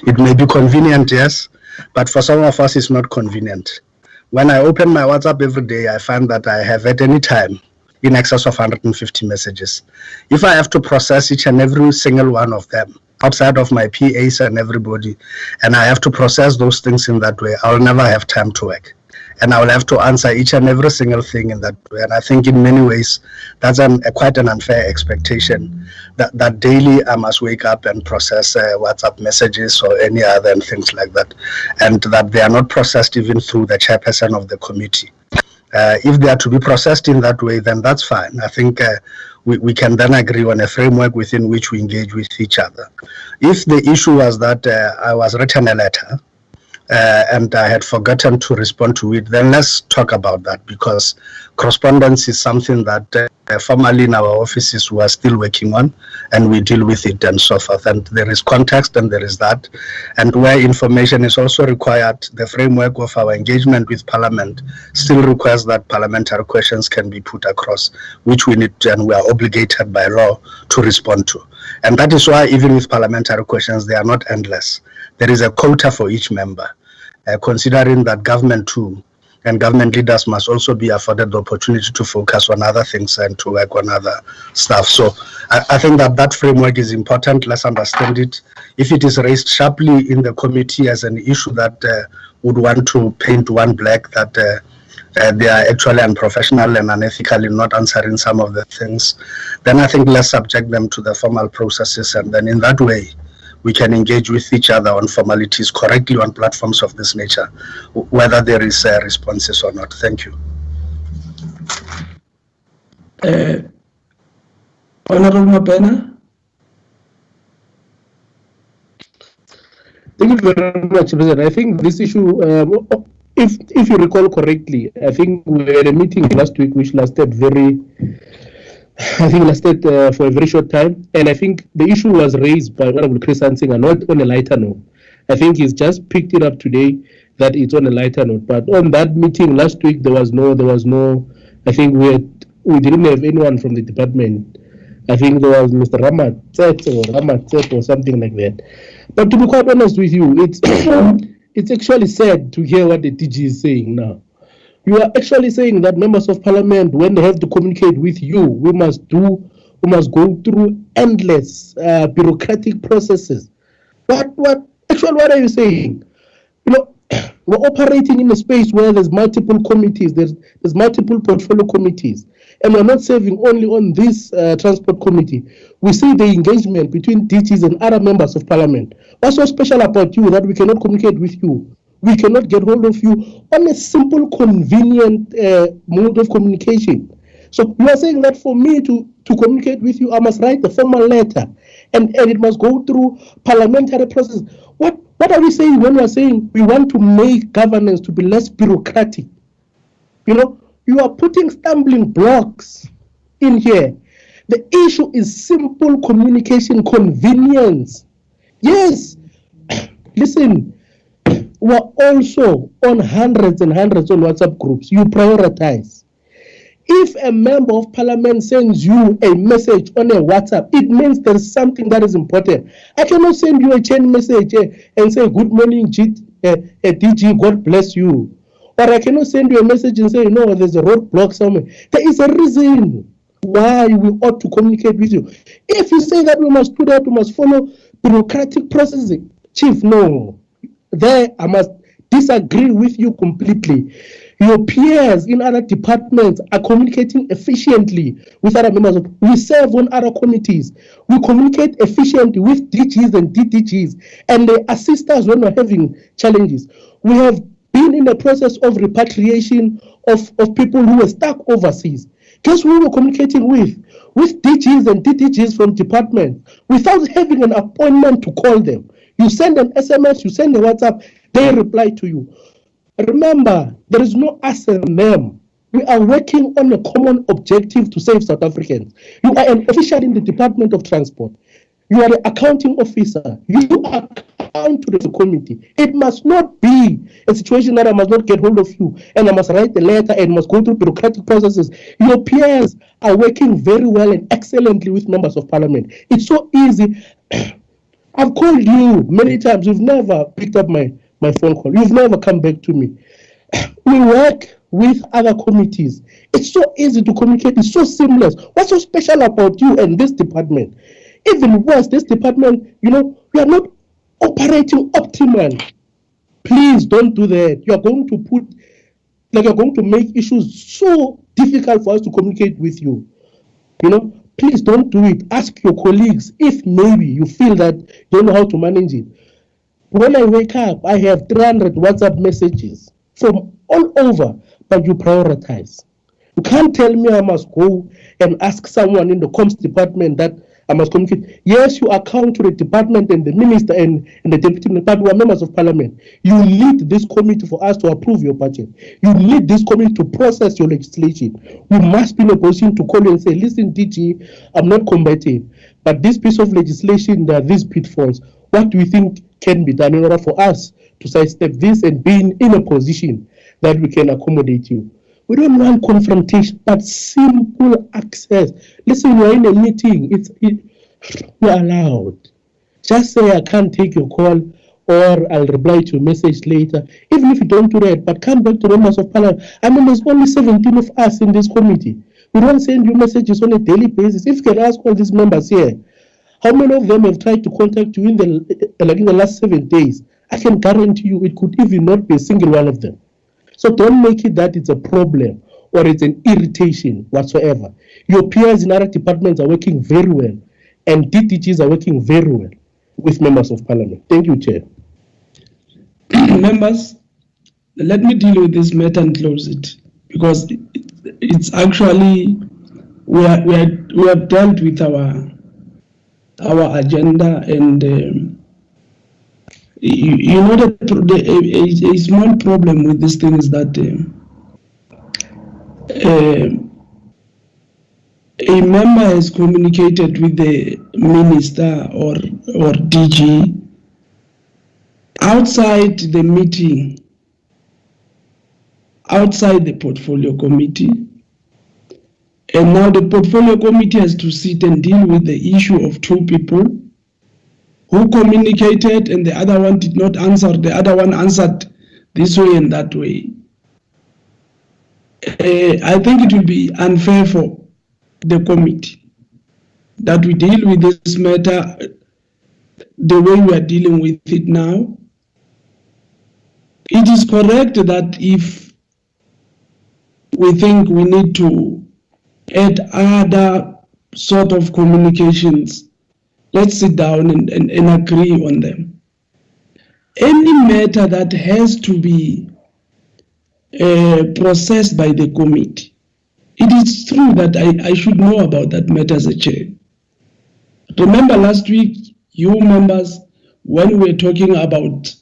It may be convenient, yes, but for some of us it's not convenient. When I open my WhatsApp every day, I find that I have at any time in excess of 150 messages. If I have to process each and every single one of them outside of my PAs and everybody, and I have to process those things in that way, I'll never have time to work. And I will have to answer each and every single thing in that way. And I think in many ways, that's quite an unfair expectation that daily I must wake up and process WhatsApp messages or any other and things like that. And that they are not processed even through the chairperson of the committee. If they are to be processed in that way, then that's fine. I think we can then agree on a framework within which we engage with each other. If the issue was that I was written a letter, and I had forgotten to respond to it, then let's talk about that, because correspondence is something that formally in our offices we are still working on, and we deal with it and so forth. And there is context and there is that. And where information is also required, the framework of our engagement with Parliament still requires that parliamentary questions can be put across, which we need and we are obligated by law to respond to. And that is why even with parliamentary questions, they are not endless. There is a quota for each member. Considering that government too and government leaders must also be afforded the opportunity to focus on other things and to work on other stuff. So I think that framework is important. Let's understand it. If it is raised sharply in the committee as an issue that would want to paint one black, that they are actually unprofessional and unethical in not answering some of the things, then I think let's subject them to the formal processes, and then in that way we can engage with each other on formalities correctly on platforms of this nature, whether there is responses or not. Thank you. Honorable Mabena. Thank you very much, President. I think this issue, if you recall correctly, I think we had a meeting last week which lasted for a very short time, and I think the issue was raised by Honorable Chris Hansinger, not on a lighter note. I think he's just picked it up today that it's on a lighter note. But on that meeting last week, there was no. I think we didn't have anyone from the department. I think there was Mr. Ramatset or something like that. But to be quite honest with you, it's actually sad to hear what the DG is saying now. You are actually saying that members of parliament, when they have to communicate with you, we must go through endless bureaucratic processes. What are you saying? You know, we're operating in a space where there's multiple committees, there's multiple portfolio committees, and we're not serving only on this transport committee. We see the engagement between DGs and other members of parliament. What's so special about you that we cannot communicate with you? We cannot get hold of you on a simple, convenient mode of communication. So you are saying that for me to communicate with you, I must write a formal letter, and it must go through parliamentary process. What are we saying when we are saying we want to make governance to be less bureaucratic? You know, you are putting stumbling blocks in here. The issue is simple communication convenience. Yes, listen. We're also on hundreds and hundreds of WhatsApp groups. You prioritize. If a member of parliament sends you a message on a WhatsApp, it means there is something that is important. I cannot send you a chain message and say, good morning, DG, God bless you. Or I cannot send you a message and say, no, there's a roadblock somewhere. There is a reason why we ought to communicate with you. If you say that we must do that, we must follow bureaucratic processing, Chief, no. There I must disagree with you completely. Your peers in other departments are communicating efficiently with other members. We serve on other committees. We communicate efficiently with DGs and DDGs, and they assist us when we're having challenges. We have been in the process of repatriation of people who were stuck overseas. Guess who we were communicating with? With DGs and DDGs from departments without having an appointment to call them. You send an SMS, you send a WhatsApp, they reply to you. Remember, there is no us and them. We are working on a common objective to save South Africans. You are an official in the Department of Transport. You are the accounting officer. You account to the committee. It must not be a situation that I must not get hold of you and I must write a letter and must go through bureaucratic processes. Your peers are working very well and excellently with members of parliament. It's so easy. I've called you many times. You've never picked up my phone call. You've never come back to me. We work with other committees. It's so easy to communicate. It's so seamless. What's so special about you and this department? Even worse, this department, we are not operating optimally. Please don't do that. You're going to make issues so difficult for us to communicate with you. Please don't do it. Ask your colleagues if maybe you feel that you don't know how to manage it. When I wake up, I have 300 WhatsApp messages from all over, but you prioritize. You can't tell me I must go and ask someone in the comms department that I must communicate. Yes, you account to the department and the minister and the deputy minister, but we are members of parliament. You lead this committee for us to approve your budget. You lead this committee to process your legislation. We must be in a position to call you and say, listen, DG, I'm not combative, but this piece of legislation, there are these pitfalls. What do we think can be done in order for us to sidestep this and be in a position that we can accommodate you? We don't want confrontation, but simple access. Listen, we're in a meeting. You're allowed. Just say, I can't take your call, or I'll reply to your message later. Even if you don't do that, but come back to members of parliament. I mean, there's only 17 of us in this committee. We don't send you messages on a daily basis. If you can ask all these members here, how many of them have tried to contact you in the last 7 days? I can guarantee you it could even not be a single one of them. So don't make it that it's a problem or it's an irritation whatsoever. Your peers in other departments are working very well, and DTGs are working very well with members of parliament. Thank you, Chair. Members, let me deal with this matter and close it, because it's actually, we have dealt with our agenda, and a small problem with this thing is that a member has communicated with the minister or DG outside the meeting, outside the portfolio committee, and now the portfolio committee has to sit and deal with the issue of two people who communicated and the other one did not answer. The other one answered this way and that way. I think it will be unfair for the committee that we deal with this matter the way we are dealing with it now. It is correct that if we think we need to add other sort of communications, let's sit down and agree on them. Any matter that has to be processed by the committee, it is true that I should know about that matter as a chair. Remember last week, you members, when we were talking about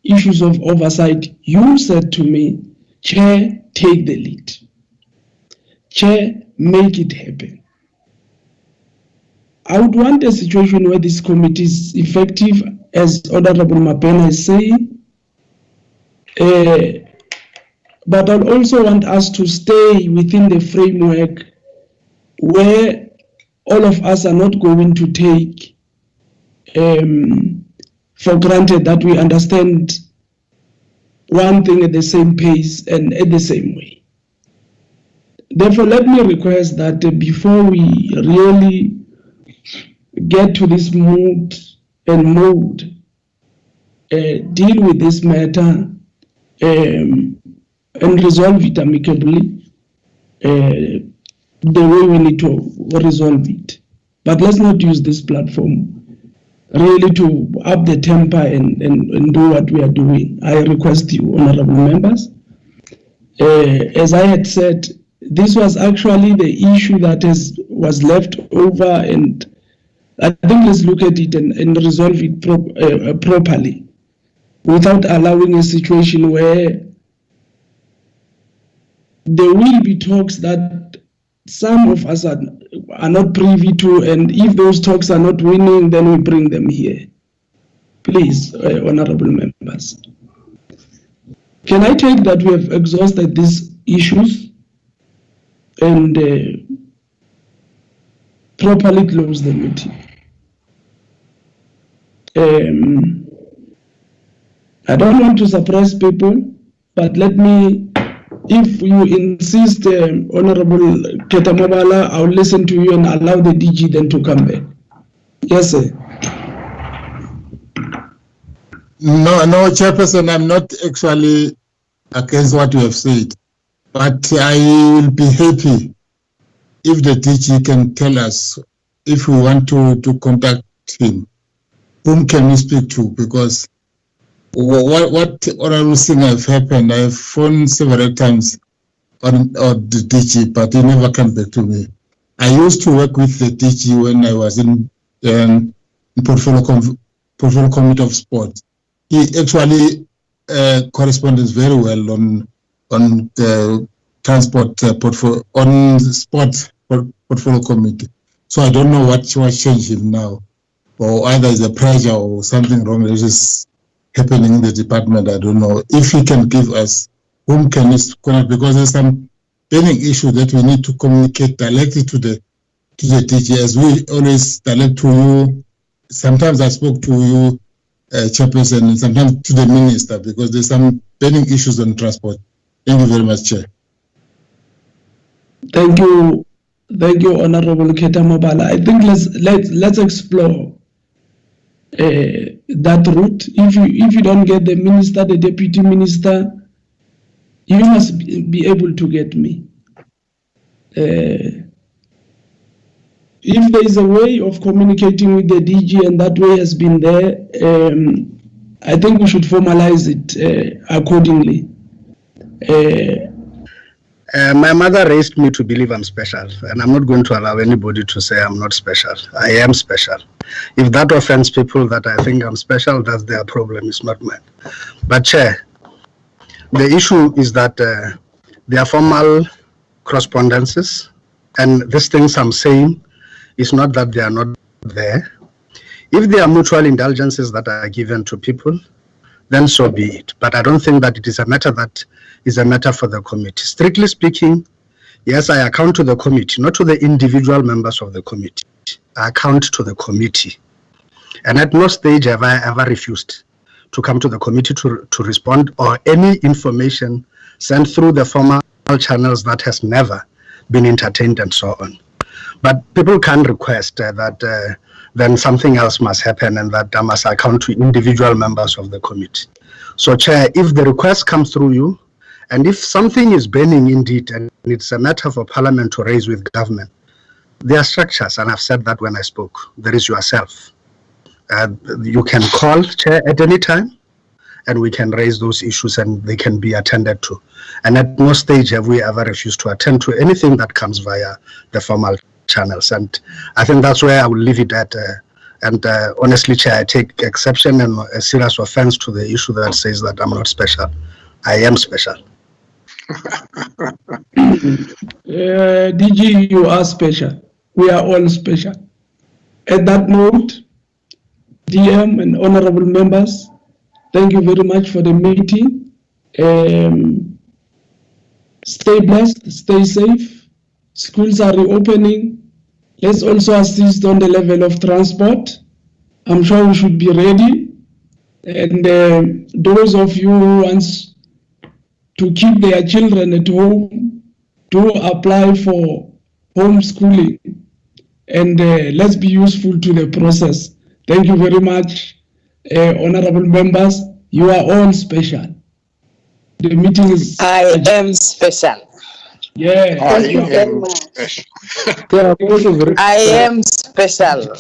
issues of oversight, you said to me, Chair, take the lead. Chair, make it happen. I would want a situation where this committee is effective, as Honorable Mapena is saying. But I also want us to stay within the framework where all of us are not going to take for granted that we understand one thing at the same pace and at the same way. Therefore, let me request that before we really get to this mood and mode, deal with this matter and resolve it amicably the way we need to resolve it. But let's not use this platform really to up the temper and do what we are doing. I request you, honorable members. As I had said, this was actually the issue that was left over, and I think let's look at it and resolve it properly without allowing a situation where there will be talks that some of us are not privy to, and if those talks are not winning, then we bring them here. Please, honorable members. Can I take that we have exhausted these issues and properly close the meeting? I don't want to surprise people, but let me, if you insist, Honorable Ketamabala, I'll listen to you and allow the DG then to come back. Yes, sir. No, Chairperson, I'm not actually against what you have said, but I will be happy if the DG can tell us if we want to contact him, whom can we speak to? Because what other thing have happened, I have phoned several times on the DG, but he never came back to me. I used to work with the DG when I was in portfolio committee of sport. He actually corresponds very well on the transport portfolio, on sport portfolio committee. So I don't know what changed him now, or either is a pressure or something wrong that is happening in the department. I don't know. If he can give us whom can we connect, because there's some pending issue that we need to communicate directly to the DG, as we always direct to you. Sometimes I spoke to you, Chairperson, and sometimes to the Minister, because there's some pending issues on transport. Thank you very much, Chair. Thank you, Honorable Ketamabala. I think let's explore that route. If you don't get the minister, the deputy minister, you must be able to get me. If there is a way of communicating with the DG and that way has been there, I think we should formalize it accordingly. My mother raised me to believe I'm special, and I'm not going to allow anybody to say I'm not special. I am special. If that offends people that I think I'm special, that's their problem, it's not mine. But Chair, the issue is that there are formal correspondences, and these things I'm saying is not that they are not there. If there are mutual indulgences that are given to people, then so be it. But I don't think that it is a matter that is a matter for the committee. Strictly speaking, yes, I account to the committee, not to the individual members of the committee. I account to the committee. And at no stage have I ever refused to come to the committee to respond, or any information sent through the formal channels that has never been entertained and so on. But people can request that then something else must happen, and that I must account to individual members of the committee. So, Chair, if the request comes through you, and if something is burning indeed, and it's a matter for Parliament to raise with government, there are structures, and I've said that when I spoke. There is yourself. You can call, Chair, at any time, and we can raise those issues and they can be attended to. And at no stage have we ever refused to attend to anything that comes via the formal channels. And I think that's where I will leave it at. And honestly, Chair, I take exception and a serious offense to the issue that says that I'm not special. I am special. DG, you are special. We are all special. At that note, DM and honorable members, thank you very much for the meeting. Stay blessed, stay safe. Schools are reopening. Let's also assist on the level of transport. I'm sure we should be ready. And those of you who want to keep their children at home, do apply for homeschooling. And let's be useful to the process. Thank you very much, honorable members. You are all special. The meeting is. I am special. Yeah. Thank you very much. I am special.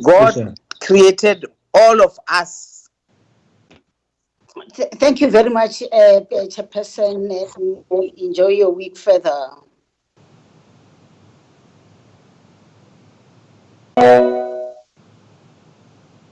God created all of us. Thank you very much, Chairperson. Enjoy your week further.